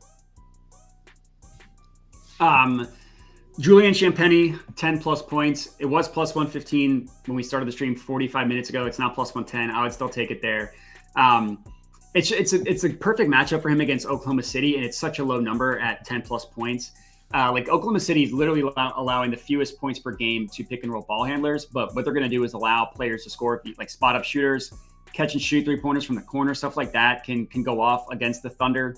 Julian Champagny, 10 plus points. It was plus 115 when we started the stream 45 minutes ago. It's now plus 110. I would still take it there. It's a perfect matchup for him against Oklahoma City, and it's such a low number at 10 plus points. Like Oklahoma City is literally allowing the fewest points per game to pick and roll ball handlers, but what they're going to do is allow players to score, like spot up shooters, catch and shoot 3-pointers from the corner, stuff like that can go off against the Thunder.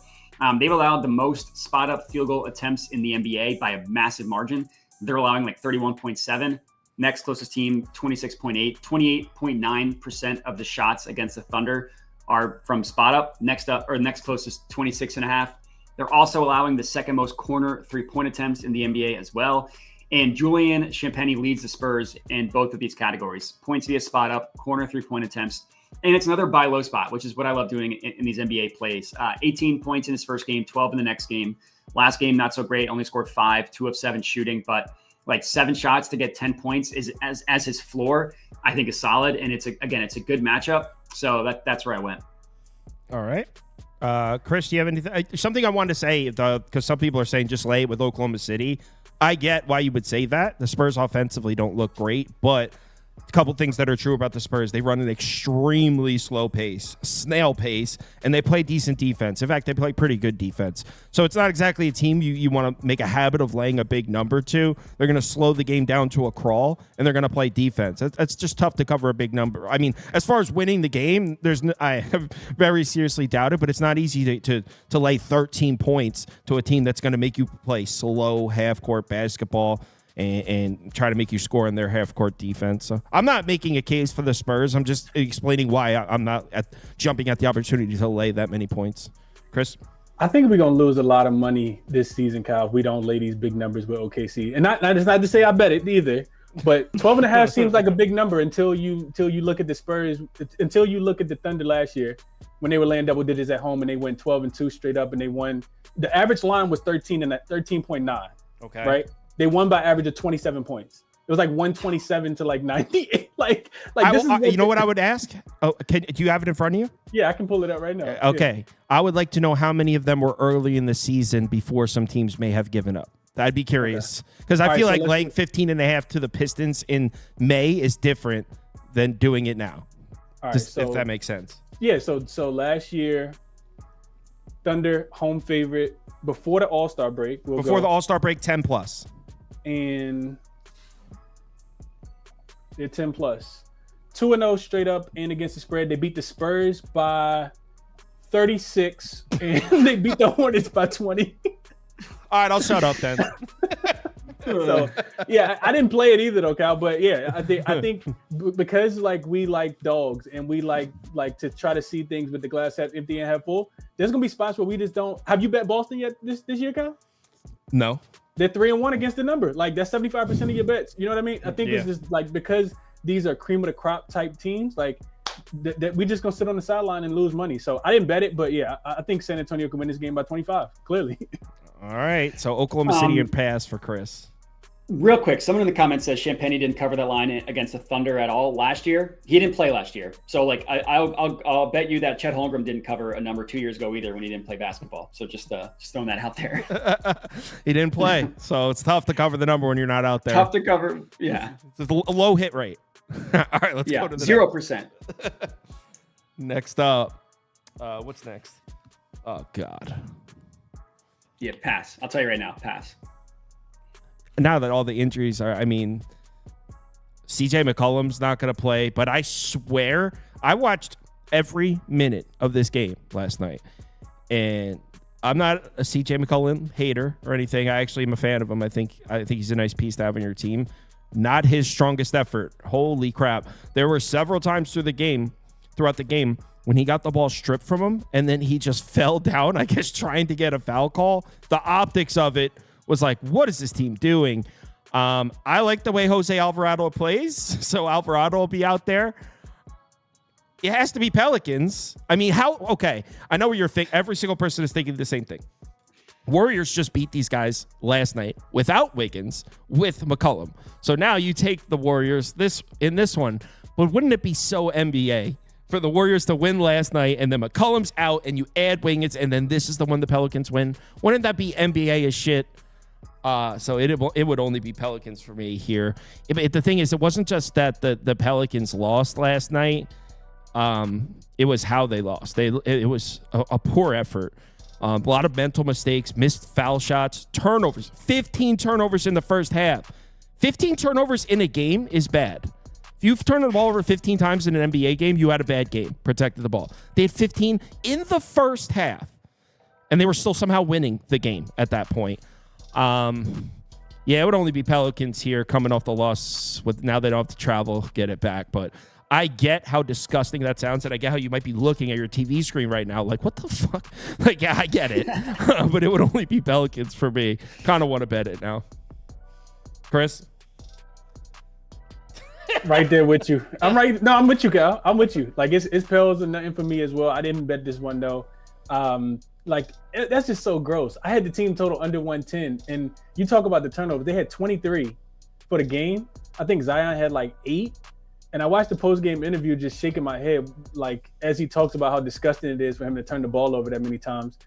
They've allowed the most spot up field goal attempts in the NBA by a massive margin. They're allowing like 31.7. Next closest team, 26.8. 28.9% of the shots against the Thunder are from spot up. Next closest, 26.5. They're also allowing the second most corner 3-point attempts in the NBA as well. And Julian Champagny leads the Spurs in both of these categories: points via spot up, corner 3-point attempts. And it's another buy low spot, which is what I love doing in these NBA plays. 18 points in his first game, 12 in the next game. Last game, not so great, only scored 5, 2 of 7 shooting, but like 7 shots to get 10 points is as his floor, I think is solid. And it's a good matchup. So that's where I went. All right. Chris, do you have anything? Something I wanted to say, because some people are saying just lay it with Oklahoma City. I get why you would say that. The Spurs offensively don't look great, but a couple things that are true about the Spurs: they run an extremely slow pace, snail pace, and they play decent defense. In fact, they play pretty good defense. So it's not exactly a team you want to make a habit of laying a big number to. They're going to slow the game down to a crawl, and they're going to play defense. It's just tough to cover a big number. I mean, as far as winning the game, I have very seriously doubted, but it's not easy to lay 13 points to a team that's going to make you play slow half-court basketball and try to make you score in their half-court defense. So I'm not making a case for the Spurs. I'm just explaining why I'm not jumping at the opportunity to lay that many points. Chris? I think we're going to lose a lot of money this season, Kyle, if we don't lay these big numbers with OKC. And not to say I bet it either, but 12.5 seems like a big number until you look at the Spurs, until you look at the Thunder last year when they were laying double digits at home and they went 12-2 straight up and they won. The average line was 13.9. Okay. Right? They won by average of 27 points. It was like 127 to like 98. Like this is you know what I would ask? Oh, do you have it in front of you? Yeah, I can pull it up right now. Okay. Yeah. I would like to know how many of them were early in the season before some teams may have given up. I'd be curious because I feel like laying 15.5 to the Pistons in May is different than doing it now. All right, if that makes sense. Yeah. So last year, Thunder home favorite before the All-Star break. Before the All-Star break, 10+. And they're 10+. 2-0 straight up and against the spread. They beat the Spurs by 36 and they beat the Hornets by 20. All right, I'll shut up then. So yeah, I didn't play it either though, Cal. But yeah, I think because like we like dogs and we like to try to see things with the glass half empty and half full. There's gonna be spots where we just don't. Have you bet Boston yet this year, Cal? No. They're 3-1 against the number. Like that's 75% of your bets. You know what I mean? I think it's just like because these are cream of the crop type teams. Like that we just gonna sit on the sideline and lose money. So I didn't bet it, but yeah, I think San Antonio can win this game by 25. Clearly. All right. So Oklahoma City and pass for Chris. Real quick, someone in the comments says Champagne didn't cover that line against the Thunder at all last year. He didn't play last year. So like I'll bet you that Chet Holmgren didn't cover a number 2 years ago either when he didn't play basketball. So just throwing that out there. He didn't play. So it's tough to cover the number when you're not out there. Tough to cover. Yeah. It's a low hit rate. All right, let's go to the 0%. Next up. What's next? Oh God. Yeah, pass. I'll tell you right now, pass. Now that all the injuries are, CJ McCollum's not going to play, but I swear I watched every minute of this game last night. And I'm not a CJ McCollum hater or anything. I actually am a fan of him. I think he's a nice piece to have on your team. Not his strongest effort. Holy crap. There were several times throughout the game, when he got the ball stripped from him and then he just fell down, I guess, trying to get a foul call. The optics of it was like, what is this team doing? I like the way Jose Alvarado plays, so Alvarado will be out there. It has to be Pelicans. I mean, okay, I know what you're thinking. Every single person is thinking the same thing. Warriors just beat these guys last night without Wiggins, with McCollum. So now you take the Warriors in this one, but wouldn't it be so NBA for the Warriors to win last night and then McCollum's out and you add Wiggins and then this is the one the Pelicans win? Wouldn't that be NBA as shit? So it would only be Pelicans for me here. The thing is, it wasn't just that the Pelicans lost last night. It was how they lost. It was a poor effort. A lot of mental mistakes, missed foul shots, turnovers. 15 turnovers in the first half. 15 turnovers in a game is bad. If you've turned the ball over 15 times in an NBA game, you had a bad game, protected the ball. They had 15 in the first half, and they were still somehow winning the game at that point. It would only be Pelicans here coming off the loss now they don't have to travel, get it back. But I get how disgusting that sounds, and I get how you might be looking at your TV screen right now like, what the fuck? Like, yeah, I get it. But it would only be Pelicans for me. Kind of want to bet it now. Chris? Right there with you. I'm with you, Cal. I'm with you. Like, it's Pels and nothing for me as well. I didn't bet this one, though. That's just so gross. I had the team total under 110, and you talk about the turnover. They had 23 for the game. I think Zion had like 8, and I watched the post-game interview just shaking my head, like, as he talks about how disgusting it is for him to turn the ball over that many times.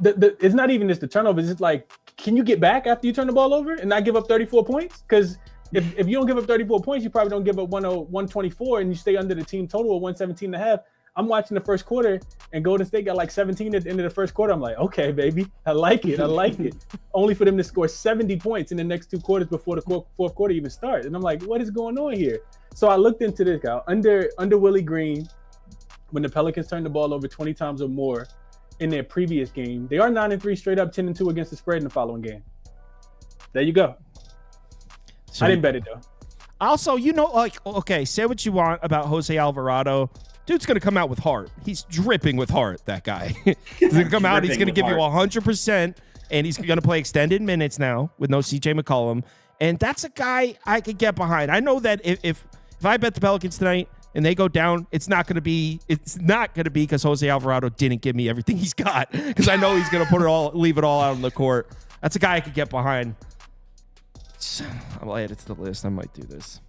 It's not even just the turnover. It's just like, can you get back after you turn the ball over and not give up 34 points? Because if you don't give up 34 points, you probably don't give up 124, and you stay under the team total of 117.5. I'm watching the first quarter, and Golden State got like 17 at the end of the first quarter. I'm like, okay, baby, I like it. Only for them to score 70 points in the next 2 quarters before the fourth quarter even starts. And I'm like, what is going on here? So I looked into this guy under Willie Green. When the Pelicans turned the ball over 20 times or more in their previous game, they are 9-3 straight up, 10-2 against the spread in the following game. There you go. So I didn't bet it though. Also, okay, say what you want about Jose Alvarado. Dude's going to come out with heart. He's dripping with heart, that guy. He's going to come out. He's going to give you 100%, and he's going to play extended minutes now with no CJ McCollum. And that's a guy I could get behind. I know that if I bet the Pelicans tonight and they go down, it's not going to be because Jose Alvarado didn't give me everything he's got, because I know he's going to leave it all out on the court. That's a guy I could get behind. this. I'll add it to the list. I might do this.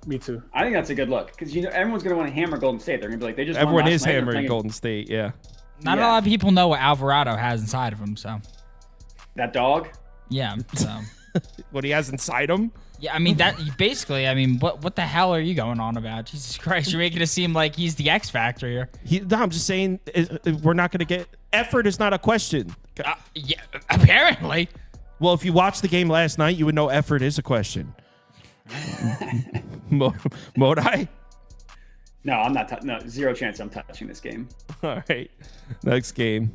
Me too. I think that's a good look because everyone's going to want to hammer Golden State. They're going to be like, they just Everyone won is last night. hammering Golden State. Yeah. Not a lot of people know what Alvarado has inside of him. So that dog. yeah. So What he has inside him. yeah, I mean that basically. I mean, what the hell are you going on about? Jesus Christ, you're making it seem like he's the X factor here. No, I'm just saying we're not going to get effort. Is not a question. Yeah, apparently. Well, if you watched the game last night, you would know effort is a question. Modai? No, I'm not. No, zero chance I'm touching this game. All right. Next game.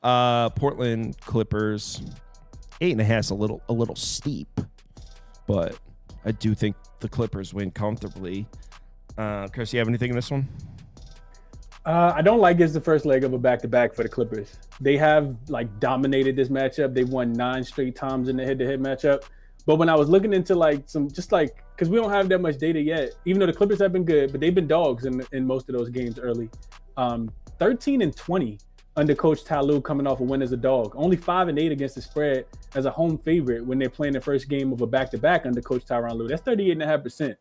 Portland Clippers. 8.5 a little steep, but I do think the Clippers win comfortably. Chris, you have anything in this one? I don't like it's the first leg of a back-to-back for the Clippers. They have dominated this matchup. They've won 9 straight times in the head-to-head matchup. But when I was looking into because we don't have that much data yet, even though the Clippers have been good, but they've been dogs in most of those games early. 13-20 under Coach Ty Lue coming off a win as a dog. Only 5-8 against the spread as a home favorite when they're playing the first game of a back-to-back under Coach Tyronn Lue. That's 38.5%.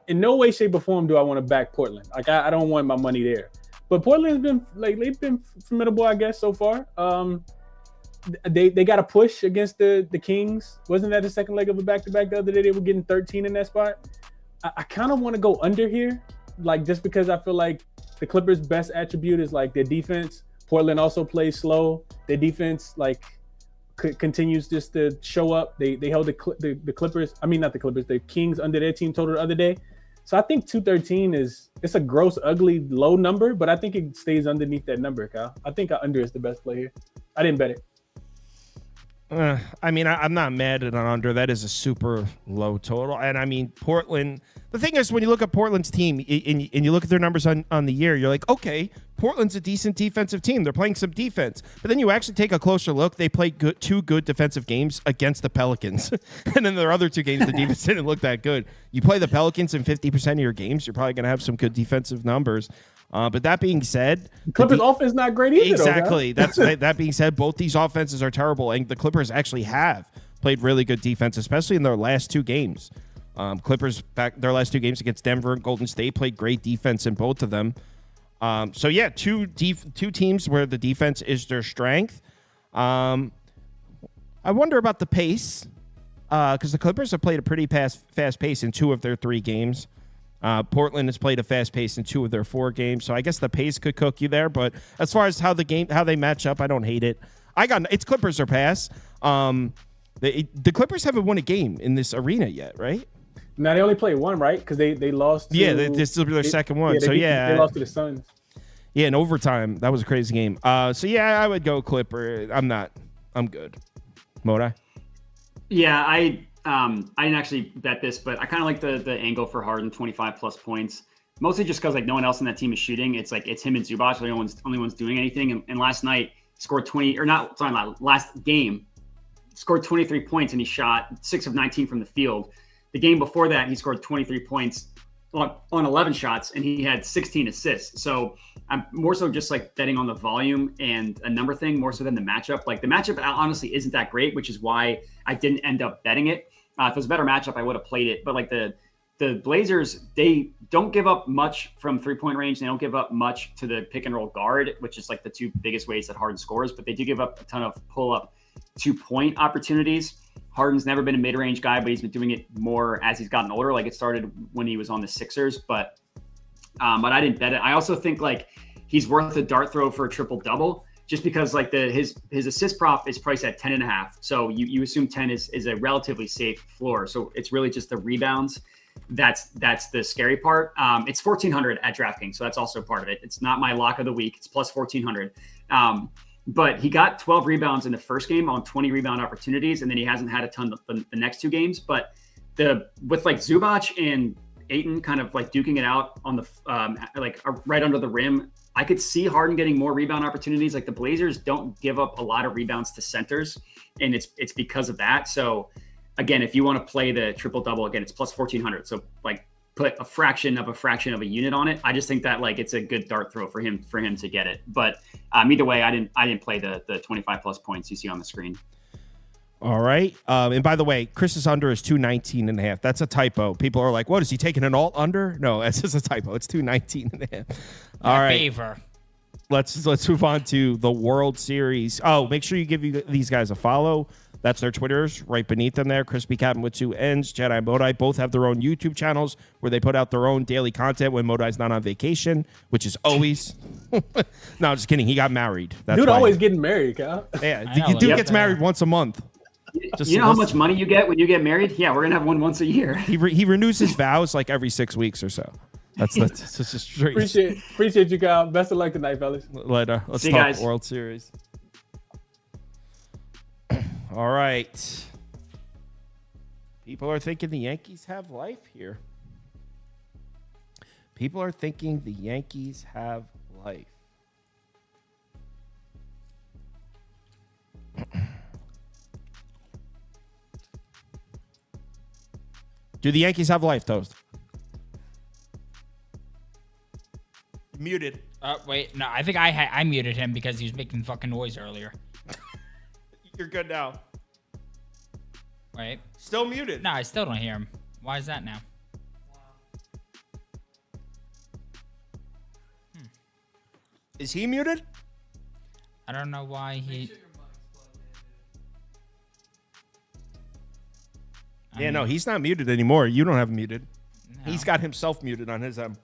In no way, shape, or form do I want to back Portland. I don't want my money there. But Portland's been they've been formidable, I guess, so far. They got a push against the Kings. Wasn't that the second leg of a back-to-back the other day? They were getting 13 in that spot. I kind of want to go under here, just because I feel like the Clippers' best attribute is their defense. Portland also plays slow. Their defense continues just to show up. They held the Clippers. I mean, not the Clippers. The Kings under their team total the other day. So I think 213 it's a gross, ugly, low number, but I think it stays underneath that number, Kyle. I think under is the best play here. I didn't bet it. I mean, I'm not mad at an under. That is a super low total. And I mean, Portland, the thing is, when you look at Portland's team and you look at their numbers on the year, you're like, okay, Portland's a decent defensive team. They're playing some defense. But then you actually take a closer look. They played two good defensive games against the Pelicans. And then their other 2 games, the defense didn't look that good. You play the Pelicans in 50% of your games, you're probably going to have some good defensive numbers. But that being said, Clippers offense not great either. Exactly. That being said, both these offenses are terrible, and the Clippers actually have played really good defense, especially in their last 2 games. Clippers their last 2 games against Denver and Golden State played great defense in both of them. So yeah, two teams where the defense is their strength. I wonder about the pace, because the Clippers have played a pretty fast pace in 2 of their 3 games. Portland has played a fast pace in 2 of their 4 games, so I guess the pace could cook you there. But as far as how they match up, I don't hate it. It's Clippers or pass. The Clippers haven't won a game in this arena yet, right? Now they only played 1, right? Because they lost. This will be their second one. They lost to the Suns. Yeah, in overtime, that was a crazy game. So yeah, I would go Clipper. I'm good. Modai? Yeah, I didn't actually bet this, but I kind of like the angle for Harden 25+ points, mostly just because no one else in that team is shooting. It's him and Zubac, the only one's doing anything. And last night scored last game scored 23 points and he shot 6 of 19 from the field. The game before that, he scored 23 points on 11 shots and he had 16 assists. So I'm more so just betting on the volume and a number thing more so than the matchup. The matchup honestly isn't that great, which is why I didn't end up betting it. If it was a better matchup, I would have played it. But the Blazers, they don't give up much from 3-point range. They don't give up much to the pick and roll guard, which is the 2 biggest ways that Harden scores. But they do give up a ton of pull up 2-point opportunities. Harden's never been a mid-range guy, but he's been doing it more as he's gotten older. It started when he was on the Sixers, but I didn't bet it. I also think he's worth a dart throw for a triple double, just because his assist prop is priced at 10.5. So you assume 10 is a relatively safe floor. So it's really just the rebounds. That's the scary part. It's 1,400 at DraftKings, so that's also part of it. It's not my lock of the week. It's plus 1,400. But he got 12 rebounds in the first game on 20 rebound opportunities, and then he hasn't had a ton the next 2 games. But with Zubac and Ayton kind of duking it out on the right under the rim, I could see Harden getting more rebound opportunities. The Blazers don't give up a lot of rebounds to centers, and it's because of that. So again, if you want to play the triple double, again, it's plus 1,400. So put a fraction of a unit on it. I just think that it's a good dart throw for him to get it. But either way, I didn't play the 25+ points you see on the screen. All right. And by the way, Chris's under is 219.5. That's a typo. People are like, what, is he taking an alt under? No, that's just a typo. It's 219.5. All right. Favor. Let's move on to the World Series. Oh, make sure you give these guys a follow. That's their Twitters right beneath them there. Crispy Captain with 2 N's, Jedi Modai both have their own YouTube channels where they put out their own daily content when Modai's not on vacation, which is always. No, I'm just kidding. He got married. That's Dude, why. always getting married, Kyle. Yeah, I know, dude gets married once a month. You know how much money you get when you get married? Yeah, we're gonna have one once a year. He renews his vows like every 6 weeks or so. That's just straight. Appreciate you, Kyle. Best of luck tonight, fellas. Later. Let's See you talk guys. World Series. All right. People are thinking the Yankees have life here. People are thinking the Yankees have life. Do the Yankees have life, Toast? Muted. Wait, no, I think I muted him because he was making fucking noise earlier. You're good now. Wait. Still muted. No, I still don't hear him. Why is that now? Is he muted? I don't know why he... Yeah, no, he's not muted anymore. You don't have him muted. No. He's got himself muted on his end.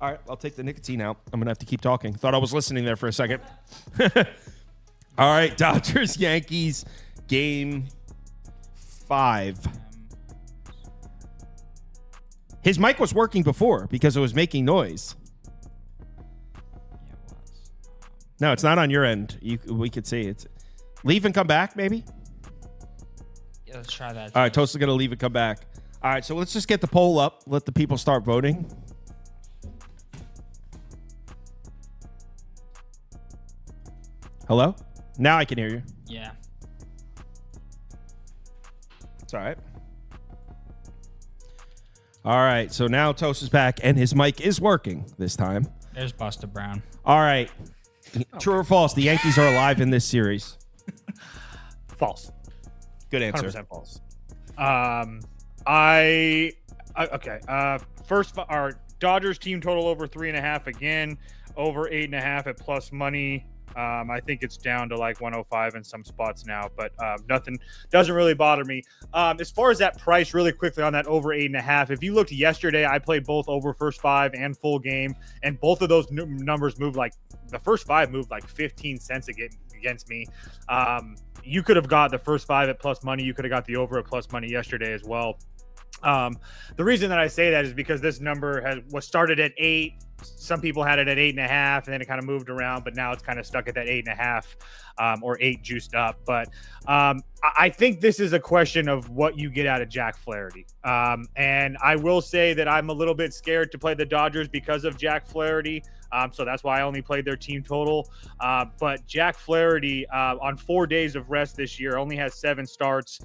All right, I'll take the nicotine out. I'm going to have to keep talking. Thought I was listening there for a second. All right, Dodgers, Yankees, game 5. His mic was working before because it was making noise. Yeah, it was. No, it's not on your end. We could see it. Leave and come back, maybe? Yeah, let's try that. All right, Toast is going to leave and come back. All right, so let's just get the poll up. Let the people start voting. Hello? Now I can hear you. Yeah. It's all right. All right, so now Toast is back, and his mic is working this time. There's Buster Brown. All right. True or false, the Yankees are alive in this series? False. Good answer. 100% false. Okay. First, our Dodgers team total over 3.5 again, over 8.5 at plus money. I think it's down to like 105 in some spots now, but nothing doesn't really bother me. As far as that price, really quickly on that over 8.5, if you looked yesterday, I played both over first 5 and full game, and both of those numbers moved like the first 5 moved like 15 cents against me. You could have got the first 5 at plus money. You could have got the over at plus money yesterday as well. The reason that I say that is because this number was started at 8. Some people had it at 8.5, and then it kind of moved around, but now it's kind of stuck at that 8.5 or 8 juiced up. But I think this is a question of what you get out of Jack Flaherty. And I will say that I'm a little bit scared to play the Dodgers because of Jack Flaherty. So that's why I only played their team total. But Jack Flaherty on 4 days of rest this year only has 7 starts.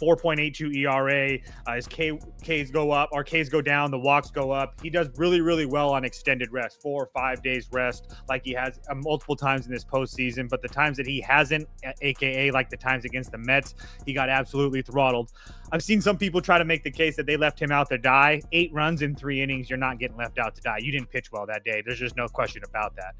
4.82 ERA. His Ks go up, our Ks go down, the walks go up. He does really, really well on extended rest, 4 or 5 days rest, like he has multiple times in this postseason. But the times that he hasn't, aka like the times against the Mets, he got absolutely throttled. I've seen some people try to make the case that they left him out to die. 8 runs in 3 innings, you're not getting left out to die. You didn't pitch well that day. There's just no question about that.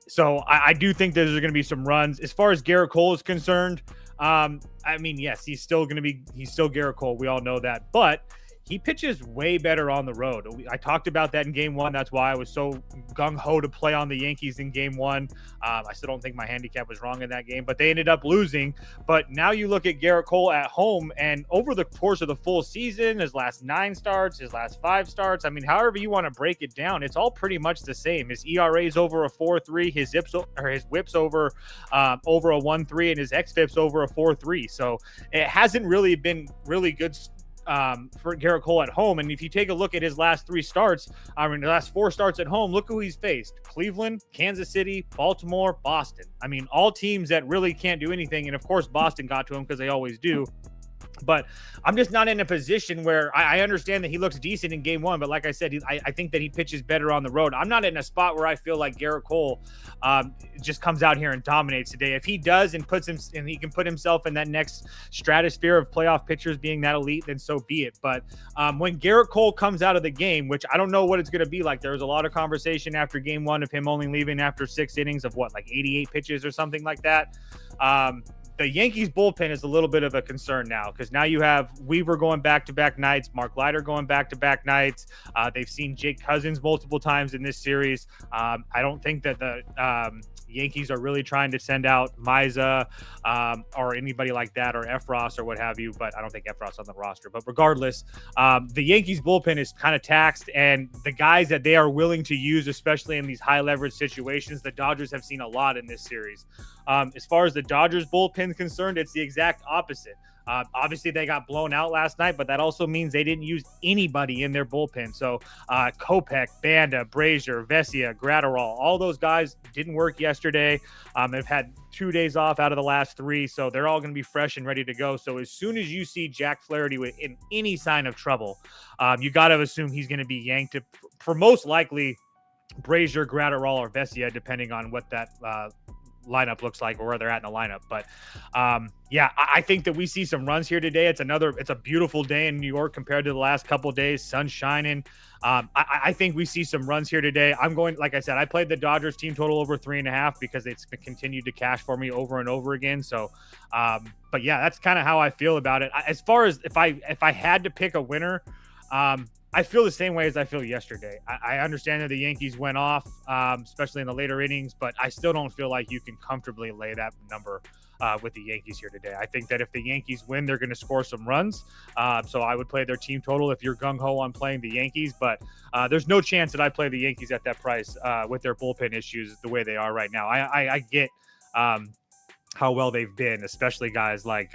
So I do think there's going to be some runs. As far as Garrett Cole is concerned, I mean, yes, he's still Garrett Cole. We all know that, but he pitches way better on the road. I talked about that in game 1. That's why I was so gung-ho to play on the Yankees in game 1. I still don't think my handicap was wrong in that game, but they ended up losing. But now you look at Garrett Cole at home, and over the course of the full season, his last 9 starts, his last 5 starts, I mean, however you want to break it down, it's all pretty much the same. His ERA is over a 4.3, his whips over a 1.3, and his xFIP's over a 4.3. So it hasn't really been really good for Garrett Cole at home. And if you take a look at his last 3 starts, the last 4 starts at home, look who he's faced: Cleveland, Kansas City, Baltimore, Boston. I mean, all teams that really can't do anything. And of course, Boston got to him because they always do. But I'm just not in a position where I understand that he looks decent in game one. But like I said, I think that he pitches better on the road. I'm not in a spot where I feel like Garrett Cole just comes out here and dominates today. If he does and he can put himself in that next stratosphere of playoff pitchers being that elite, then so be it. But when Garrett Cole comes out of the game, which I don't know what it's going to be like, there was a lot of conversation after game one of him only leaving after 6 innings of like 88 pitches or something like that. The Yankees bullpen is a little bit of a concern now because now you have Weaver going back-to-back nights, Mark Leiter going back-to-back nights. They've seen Jake Cousins multiple times in this series. I don't think that the Yankees are really trying to send out Miza or anybody like that or Efros or what have you, but I don't think Efros on the roster. But regardless, the Yankees bullpen is kind of taxed, and the guys that they are willing to use, especially in these high-leverage situations, the Dodgers have seen a lot in this series. As far as the Dodgers bullpen is concerned, it's the exact opposite. Obviously, they got blown out last night, but that also means they didn't use anybody in their bullpen. So Kopech, Banda, Brazier, Vesia, Gratterall, all those guys didn't work yesterday. They've had 2 days off out of the last 3, so they're all going to be fresh and ready to go. So as soon as you see Jack Flaherty in any sign of trouble, you got to assume he's going to be yanked for most likely Brazier, Gratterall, or Vesia, depending on what that lineup looks like or where they're at in the lineup. But I think that we see some runs here today. It's a beautiful day in New York compared to the last couple of days. Sun shining. I think we see some runs here today. Like I said, I played the Dodgers team total over 3.5 because it's continued to cash for me over and over again. So, but yeah, that's kind of how I feel about it. As far as if I had to pick a winner, I feel the same way as I feel yesterday. I understand that the Yankees went off, especially in the later innings, but I still don't feel like you can comfortably lay that number with the Yankees here today. I think that if the Yankees win, they're going to score some runs. So I would play their team total if you're gung-ho on playing the Yankees, but there's no chance that I play the Yankees at that price with their bullpen issues the way they are right now. I get how well they've been, especially guys like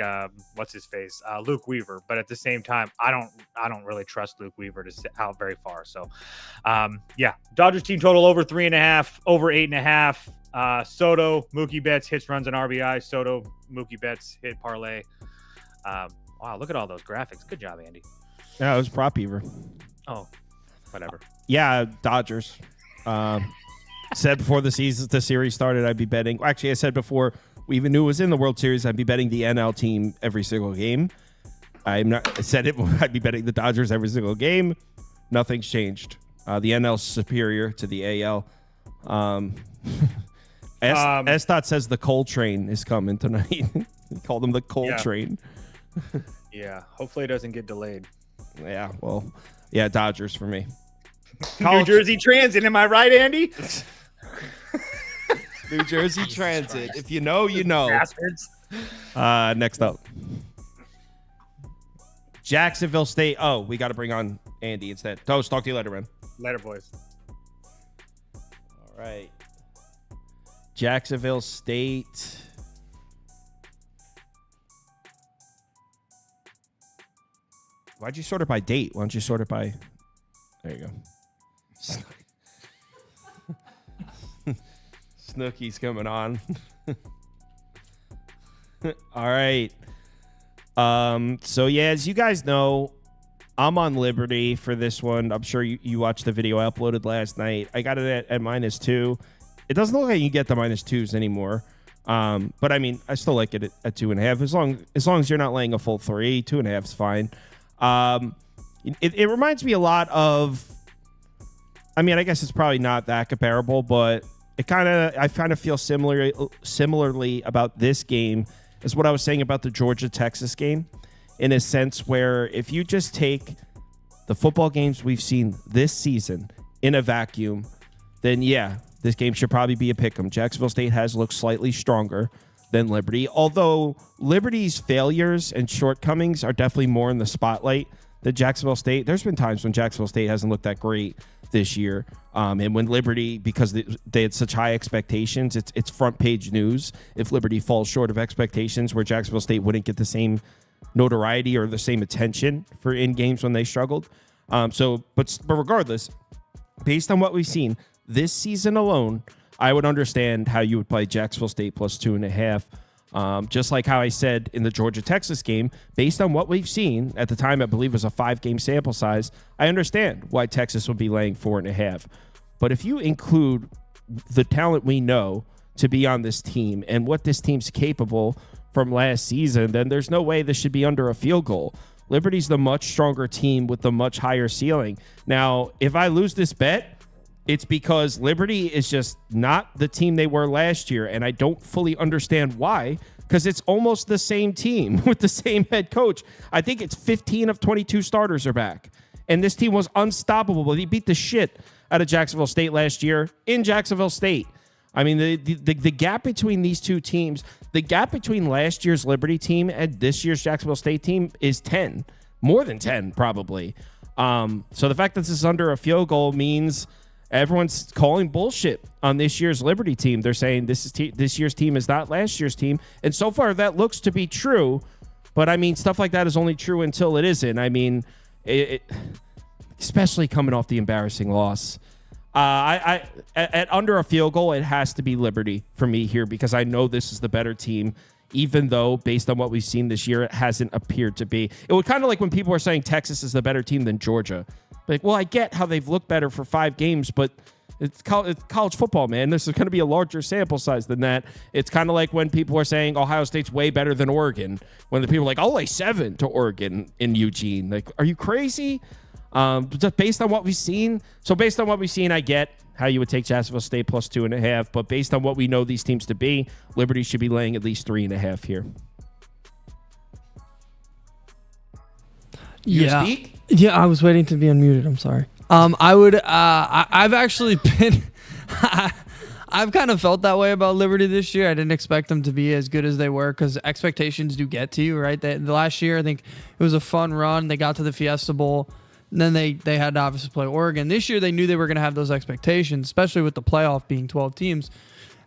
what's his face, Luke Weaver. But at the same time, I don't really trust Luke Weaver to sit out very far. So, Dodgers team total over 3.5, over 8.5. Soto, Mookie Betts, hits, runs, and RBI. Soto, Mookie Betts, hit parlay. Wow, look at all those graphics. Good job, Andy. Yeah, it was prop Beaver. Oh, whatever. Yeah, Dodgers. Said before the series started, I'd be betting. Actually, I said before we even knew it was in the World Series, I'd be betting the NL team every single game. I said it. I'd be betting the Dodgers every single game. Nothing's changed. The NL's superior to the AL. S-Dot says the coal train is coming tonight. He called them the coal train. Yeah, hopefully it doesn't get delayed. Yeah, well, yeah, Dodgers for me. New Jersey Transit, am I right, Andy? New Jersey Transit. If you know, you know. Bastards. Next up. Jacksonville State. Oh, we got to bring on Andy instead. Toast, talk to you later, man. Later, boys. All right. Jacksonville State. Why'd you sort it by date? Why don't you sort it by... There you go. Snooky's coming on. All right. So, yeah, as you guys know, I'm on Liberty for this one. I'm sure you watched the video I uploaded last night. I got it at -2. It doesn't look like you can get the -2s anymore. But, I mean, I still like it at 2.5. As long as you're not laying a full 3, 2.5 is fine. It reminds me a lot of... I mean, I guess it's probably not that comparable, but I kind of feel similarly about this game as what I was saying about the Georgia-Texas game, in a sense where if you just take the football games we've seen this season in a vacuum, then yeah, this game should probably be a pick'em. Jacksonville State has looked slightly stronger than Liberty, although Liberty's failures and shortcomings are definitely more in the spotlight than Jacksonville State. There's been times when Jacksonville State hasn't looked that great this year. And when Liberty, because they had such high expectations, it's front page news if Liberty falls short of expectations, where Jacksonville State wouldn't get the same notoriety or the same attention for in games when they struggled. But regardless, based on what we've seen this season alone, I would understand how you would play Jacksonville State plus 2.5. Just like how I said in the Georgia-Texas game, based on what we've seen at the time, I believe it was a 5-game sample size, I understand why Texas would be laying 4.5. But if you include the talent we know to be on this team and what this team's capable from last season, then there's no way this should be under a field goal. Liberty's the much stronger team with the much higher ceiling. Now, if I lose this bet, it's because Liberty is just not the team they were last year, and I don't fully understand why, because it's almost the same team with the same head coach. I think it's 15 of 22 starters are back, and this team was unstoppable. He beat the shit out of Jacksonville State last year in Jacksonville State. I mean, the gap between these two teams, the gap between last year's Liberty team and this year's Jacksonville State team is 10, more than 10 probably. So the fact that this is under a field goal means everyone's calling bullshit on this year's Liberty team. They're saying this year's team is not last year's team. And so far that looks to be true. But I mean, stuff like that is only true until it isn't. I mean, especially coming off the embarrassing loss. At under a field goal, it has to be Liberty for me here because I know this is the better team, even though based on what we've seen this year, it hasn't appeared to be. It would kind of like when people are saying Texas is the better team than Georgia. Like, well, I get how they've looked better for 5 games, but it's college football, man. This is going to be a larger sample size than that. It's kind of like when people are saying Ohio State's way better than Oregon. When the people are like, I'll lay 7 to Oregon in Eugene. Like, are you crazy? Just based on what we've seen. So based on what we've seen, I get how you would take Jacksonville State plus 2.5. But based on what we know these teams to be, Liberty should be laying at least 3.5 here. Yeah. Yeah, I was waiting to be unmuted. I'm sorry. I've actually been, I've kind of felt that way about Liberty this year. I didn't expect them to be as good as they were because expectations do get to you, right? The last year, I think it was a fun run. They got to the Fiesta Bowl. And then they had to obviously play Oregon. This year, they knew they were going to have those expectations, especially with the playoff being 12 teams.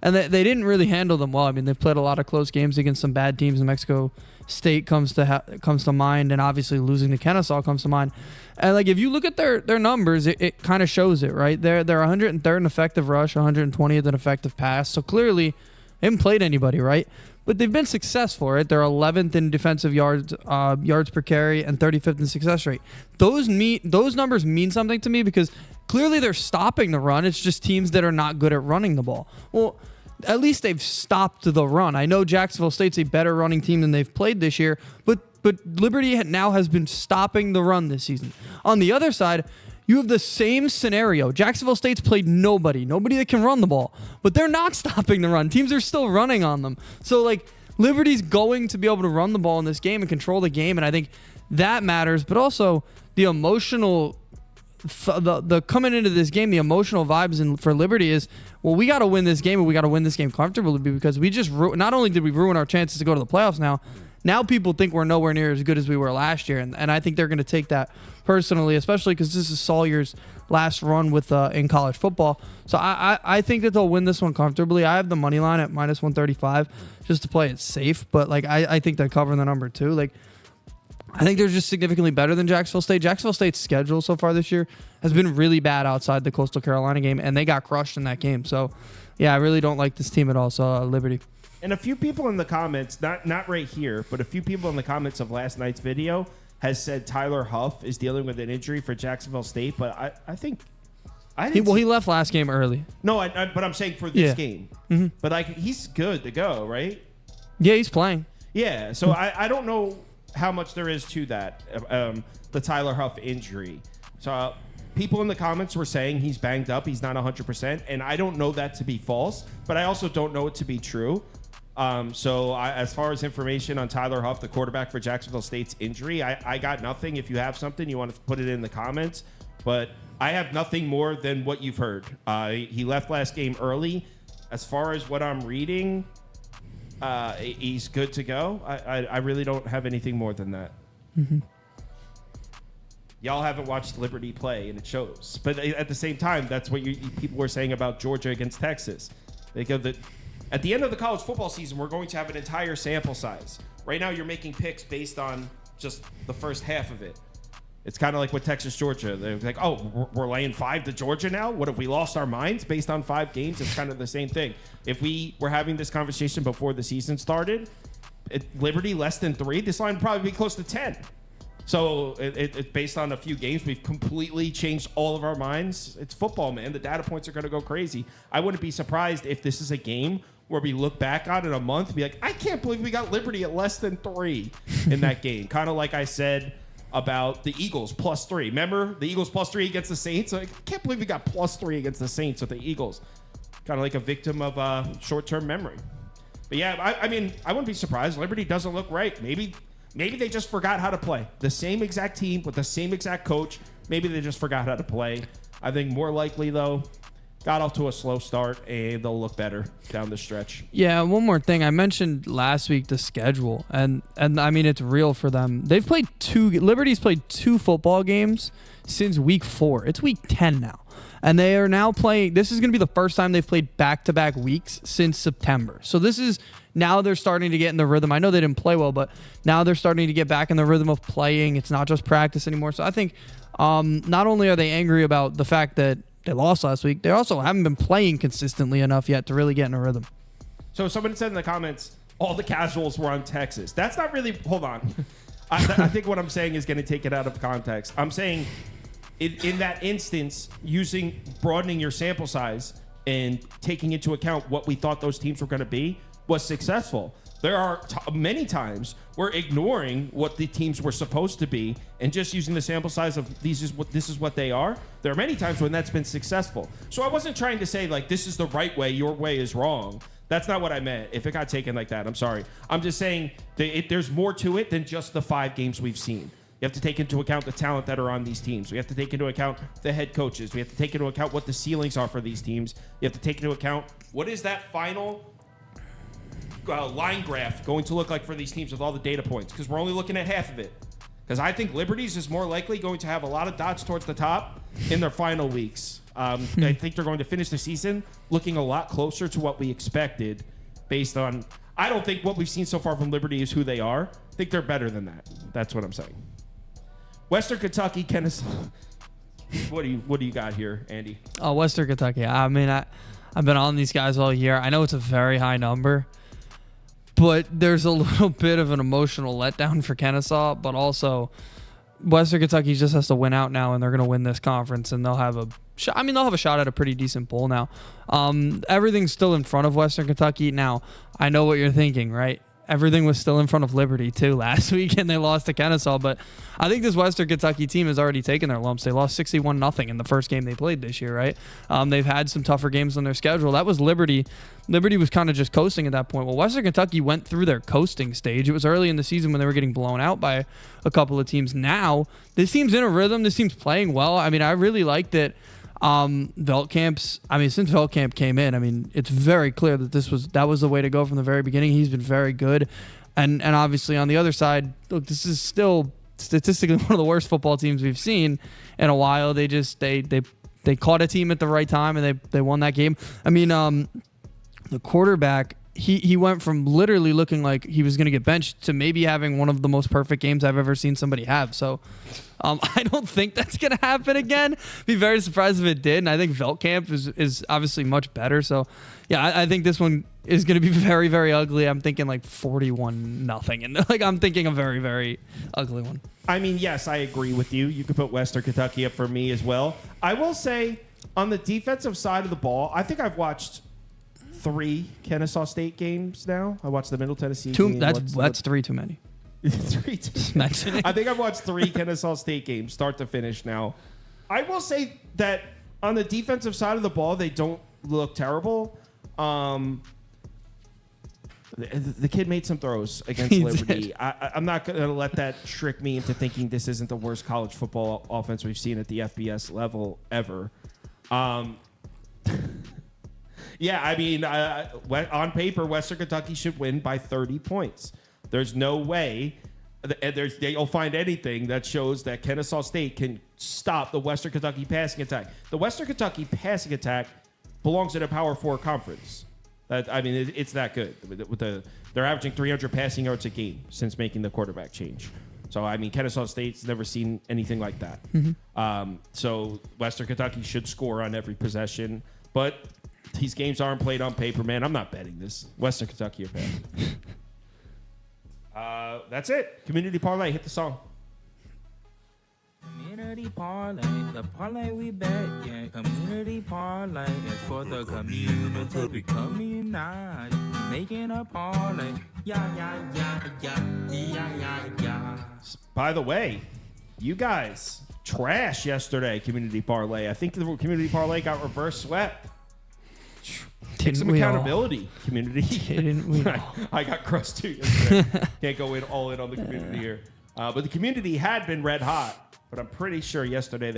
And they didn't really handle them well. I mean, they've played a lot of close games against some bad teams. New Mexico State comes to mind, and obviously losing to Kennesaw comes to mind. And like if you look at their numbers, it kind of shows it, right? They're 103rd in effective rush, 120th in effective pass. So clearly, they haven't played anybody, right? But they've been successful, right? They're 11th in defensive yards per carry and 35th in success rate. Those numbers mean something to me because clearly they're stopping the run. It's just teams that are not good at running the ball. Well, at least they've stopped the run. I know Jacksonville State's a better running team than they've played this year, but Liberty now has been stopping the run this season. On the other side, you have the same scenario. Jacksonville State's played nobody that can run the ball, but they're not stopping the run. Teams are still running on them. So, like, Liberty's going to be able to run the ball in this game and control the game, and I think that matters. But also, the emotional, the coming into this game, the emotional vibes for Liberty is, well, we got to win this game, and we got to win this game comfortably because we just not only did we ruin our chances to go to the playoffs now people think we're nowhere near as good as we were last year, and I think they're going to take that personally, especially because this is Sawyer's last run with in college football. So I think that they'll win this one comfortably. I have the money line at minus 135 just to play it safe, but like I think they're covering the number too. Like I think they're just significantly better than Jacksonville State. Jacksonville State's schedule so far this year has been really bad outside the Coastal Carolina game, and they got crushed in that game. So yeah, I really don't like this team at all. So Liberty. And a few people in the comments, not right here, but a few people in the comments of last night's video has said Tyler Huff is dealing with an injury for Jacksonville State, but I think he left last game early. No, but I'm saying for this game. Mm-hmm. But like he's good to go, right? Yeah, he's playing. Yeah, so I don't know how much there is to that, the Tyler Huff injury. So people in the comments were saying he's banged up, he's not 100%, and I don't know that to be false, but I also don't know it to be true. As far as information on Tyler Huff, the quarterback for Jacksonville State's injury, I got nothing. If you have something, you want to put it in the comments. But I have nothing more than what you've heard. He left last game early. As far as what I'm reading, he's good to go. I really don't have anything more than that. Mm-hmm. Y'all haven't watched Liberty play, and it shows. But at the same time, that's what people were saying about Georgia against Texas. They go that. At the end of the college football season, we're going to have an entire sample size. Right now, you're making picks based on just the first half of it. It's kind of like with Texas, Georgia. They're like, oh, we're laying 5 to Georgia now? What, have we lost our minds based on 5 games? It's kind of the same thing. If we were having this conversation before the season started, Liberty less than 3, this line would probably be close to 10. So it's based on a few games. We've completely changed all of our minds. It's football, man. The data points are going to go crazy. I wouldn't be surprised if this is a game where we look back on it a month and be like, I can't believe we got Liberty at less than 3 in that game. Kind of like I said about the Eagles +3. Remember the Eagles +3 against the Saints? Like, I can't believe we got +3 against the Saints with the Eagles. Kind of like a victim of short-term memory. But yeah, I mean, I wouldn't be surprised. Liberty doesn't look right. Maybe they just forgot how to play. The same exact team with the same exact coach. Maybe they just forgot how to play. I think more likely, though, got off to a slow start, and they'll look better down the stretch. Yeah, one more thing. I mentioned last week the schedule, and I mean, it's real for them. Liberty's played 2 football games since week 4. It's week 10 now. And they are now playing. This is going to be the first time they've played back-to-back weeks since September. So this is now they're starting to get in the rhythm. I know they didn't play well, but now they're starting to get back in the rhythm of playing. It's not just practice anymore. So I think not only are they angry about the fact that they lost last week, they also haven't been playing consistently enough yet to really get in a rhythm. So someone said in the comments, all the casuals were on Texas. That's not really. Hold on. I think what I'm saying is going to take it out of context. I'm saying in that instance, broadening your sample size and taking into account what we thought those teams were going to be was successful. There are many times we're ignoring what the teams were supposed to be and just using the sample size of this is what they are. There are many times when that's been successful. So I wasn't trying to say like this is the right way, your way is wrong. That's not what I meant. If it got taken like that, I'm sorry. I'm just saying there's more to it than just the 5 games we've seen. You have to take into account the talent that are on these teams. We have to take into account the head coaches. We have to take into account what the ceilings are for these teams. You have to take into account what is that final line graph going to look like for these teams with all the data points, because we're only looking at half of it. Because I think Liberty's is more likely going to have a lot of dots towards the top in their final weeks. I think they're going to finish the season looking a lot closer to what we expected based on, I don't think what we've seen so far from Liberty is who they are. I think they're better than that. That's what I'm saying. Western Kentucky, Kennesaw. What do you got here, Andy? Oh, Western Kentucky. I mean, I've been on these guys all year. I know it's a very high number, but there's a little bit of an emotional letdown for Kennesaw, but also Western Kentucky just has to win out now, and they're going to win this conference, and they'll have a shot. I mean, they'll have a shot at a pretty decent bowl now. Everything's still in front of Western Kentucky. Now, I know what you're thinking, right? Everything was still in front of Liberty, too, last week, and they lost to Kennesaw. But I think this Western Kentucky team has already taken their lumps. They lost 61-0 in the first game they played this year, right? They've had some tougher games on their schedule. That was Liberty. Liberty was kind of just coasting at that point. Well, Western Kentucky went through their coasting stage. It was early in the season when they were getting blown out by a couple of teams. Now, this team's in a rhythm. This team's playing well. I mean, I really liked it. Since Veldkamp came in, I mean, it's very clear that that was the way to go from the very beginning. He's been very good. And obviously on the other side, look, this is still statistically one of the worst football teams we've seen in a while. They caught a team at the right time and they won that game. I mean, the quarterback, he went from literally looking like he was going to get benched to maybe having one of the most perfect games I've ever seen somebody have. So I don't think that's going to happen again. Be very surprised if it did. And I think Veldkamp is obviously much better. So, yeah, I think this one is going to be very, very ugly. I'm thinking like 41-0. And like I'm thinking a very, very ugly one. I mean, yes, I agree with you. You could put Western Kentucky up for me as well. I will say on the defensive side of the ball, I think I've watched 3 Kennesaw State games now. I watched the Middle Tennessee game. That's 3 too many. 3 too many. I think I've watched 3 Kennesaw State games, start to finish now. I will say that on the defensive side of the ball, they don't look terrible. The kid made some throws against Liberty. I'm not going to let that trick me into thinking this isn't the worst college football offense we've seen at the FBS level ever. Yeah, I mean, on paper, Western Kentucky should win by 30 points. There's no way you'll find anything that shows that Kennesaw State can stop the Western Kentucky passing attack. The Western Kentucky passing attack belongs in a Power 4 conference. It's that good. They're averaging 300 passing yards a game since making the quarterback change. So, I mean, Kennesaw State's never seen anything like that. So, Western Kentucky should score on every possession. But these games aren't played on paper, man. I'm not betting this. Western Kentucky are bad. That's it. Community parlay. Hit the song. Community parlay, the parlay we bet, yeah. Community parlay is for the community. We come unite, making a parlay. Yeah. By the way, you guys trash yesterday, community parlay. I think the community parlay got reverse swept. Take some accountability, community. Didn't we all? I got crushed too yesterday. Can't go all in on the community here. But the community had been red hot. But I'm pretty sure yesterday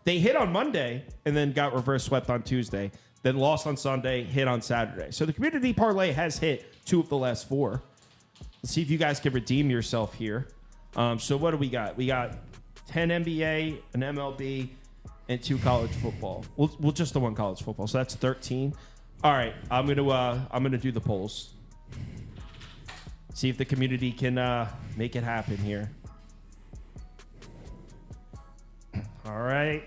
they hit on Monday and then got reverse swept on Tuesday. Then lost on Sunday, hit on Saturday. So the community parlay has hit 2 of the last 4. Let's see if you guys can redeem yourself here. So what do we got? We got 10 NBA, an MLB, and 2 college football. We'll just the 1 college football. So that's 13. All right, I'm gonna do the polls. See if the community can make it happen here. All right.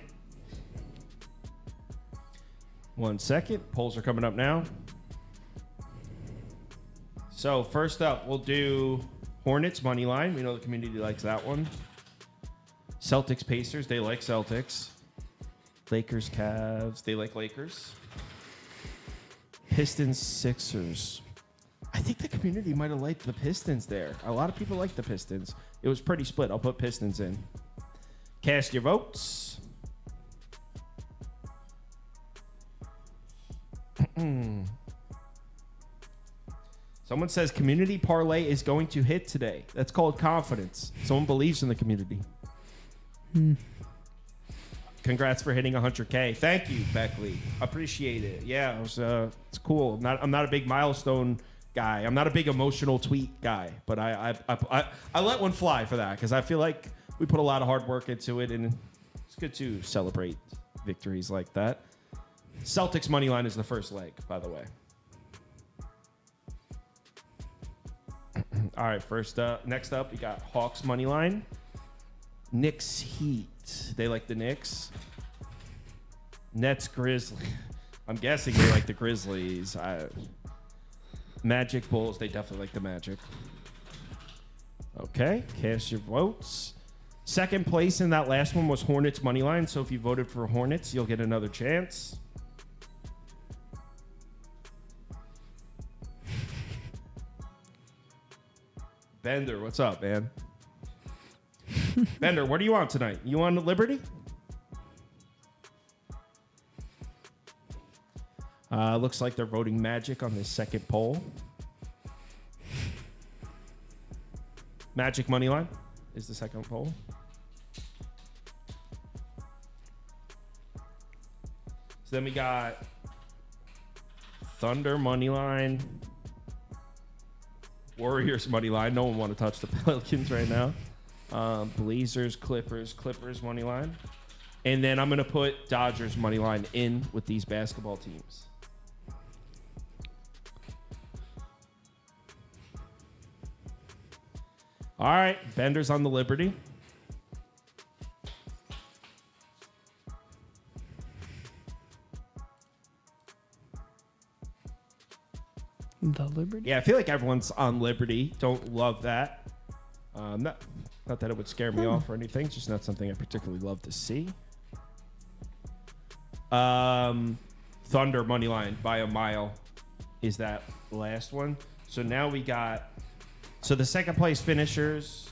1 second. Polls are coming up now. So first up, we'll do Hornets money line. We know the community likes that one. Celtics Pacers. They like Celtics. Lakers Cavs. They like Lakers. Pistons Sixers. I think the community might have liked the Pistons there. A lot of people like the Pistons. It was pretty split. I'll put Pistons in. Cast your votes. Someone says community parlay is going to hit today. That's called confidence. Someone believes in the community. Congrats for hitting 100K. Thank you, Beckley. Appreciate it. Yeah, it's cool. I'm not a big milestone guy. I'm not a big emotional tweet guy, but I let one fly for that because I feel like we put a lot of hard work into it, and it's good to celebrate victories like that. Celtics money line is the first leg, by the way. All right, next up, we got Hawks money line. Knicks Heat. They like the Knicks. Nets Grizzlies. I'm guessing they like the Grizzlies. Magic Bulls. They definitely like the Magic. Okay, cast your votes. Second place in that last one was Hornets money line. So if you voted for Hornets, you'll get another chance. Bender, what's up, man? Bender, what do you want tonight? You want Liberty? Looks like they're voting Magic on this second poll. Magic money line is the second poll. So then we got Thunder money line. Warriors money line. No one want to touch the Pelicans right now. Blazers, Clippers money line. And then I'm going to put Dodgers money line in with these basketball teams. All right, Bender's on the Liberty. The Liberty? Yeah, I feel like everyone's on Liberty. Don't love that. Not that it would scare me off or anything. Just not something I particularly love to see. Thunder money line by a mile is that last one. So now we got... So the second place finishers...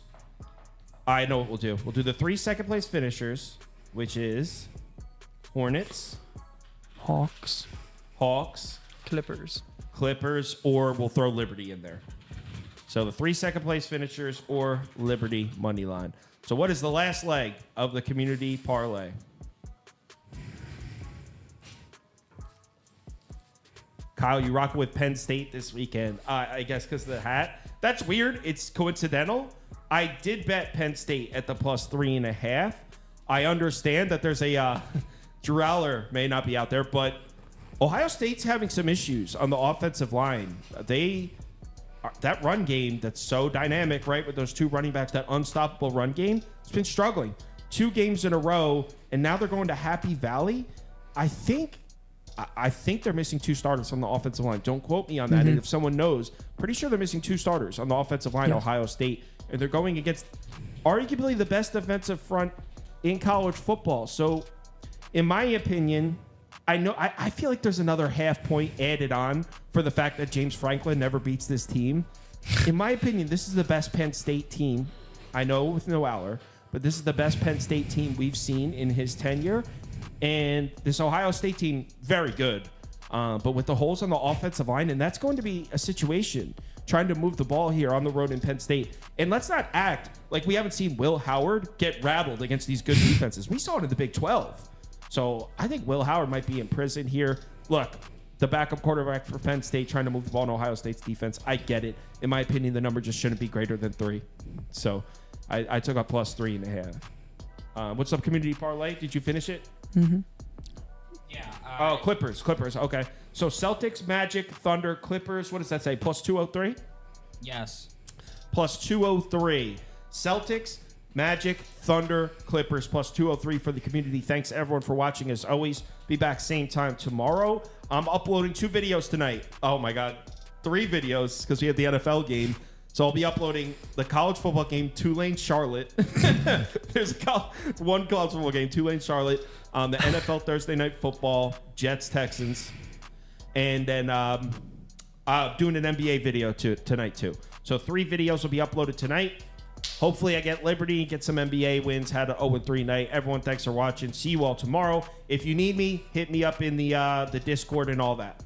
I know what we'll do. We'll do the 3 second place finishers, which is Hornets, Hawks, Clippers, or we'll throw Liberty in there. So the 3 second place finishers or Liberty money line. So what is the last leg of the community parlay? Kyle, you rocking with Penn State this weekend. I guess because of the hat. That's weird. It's coincidental. I did bet Penn State at the +3.5. I understand that there's a Drew Aller may not be out there, but Ohio State's having some issues on the offensive line. They that run game that's so dynamic, right, with those two running backs, that unstoppable run game, it's been struggling. 2 games in a row, and now they're going to Happy Valley. I think they're missing 2 starters on the offensive line. Don't quote me on that. And if someone knows, pretty sure they're missing 2 starters on the offensive line, Ohio State. And they're going against arguably the best defensive front in college football. So, in my opinion, I feel like there's another half point added on for the fact that James Franklin never beats this team. In my opinion, this is the best Penn State team. I know with no Aller, but this is the best Penn State team we've seen in his tenure. And this Ohio State team, very good. But with the holes on the offensive line, and that's going to be a situation trying to move the ball here on the road in Penn State. And let's not act like we haven't seen Will Howard get rattled against these good defenses. We saw it in the Big 12. So I think Will Howard might be in prison here. Look, the backup quarterback for Penn State trying to move the ball in Ohio State's defense. I get it. In my opinion, the number just shouldn't be greater than 3. So I took a plus 3.5. What's up, community parlay? Did you finish it? Yeah. Clippers. Okay. So Celtics, Magic, Thunder, Clippers. What does that say? Plus 203? Yes. Plus 203. Celtics, Magic, Thunder, Clippers, plus 203 for the community. Thanks, everyone, for watching. As always, be back same time tomorrow. I'm uploading 2 videos tonight. Oh, my God. 3 videos because we have the NFL game. So I'll be uploading the college football game, Tulane, Charlotte. There's one college football game, Tulane, Charlotte. The NFL Thursday Night Football, Jets, Texans. And then doing an NBA video tonight, too. So 3 videos will be uploaded tonight. Hopefully I get Liberty, get some NBA wins, had an 0-3 night. Everyone, thanks for watching. See you all tomorrow. If you need me, hit me up in the Discord and all that.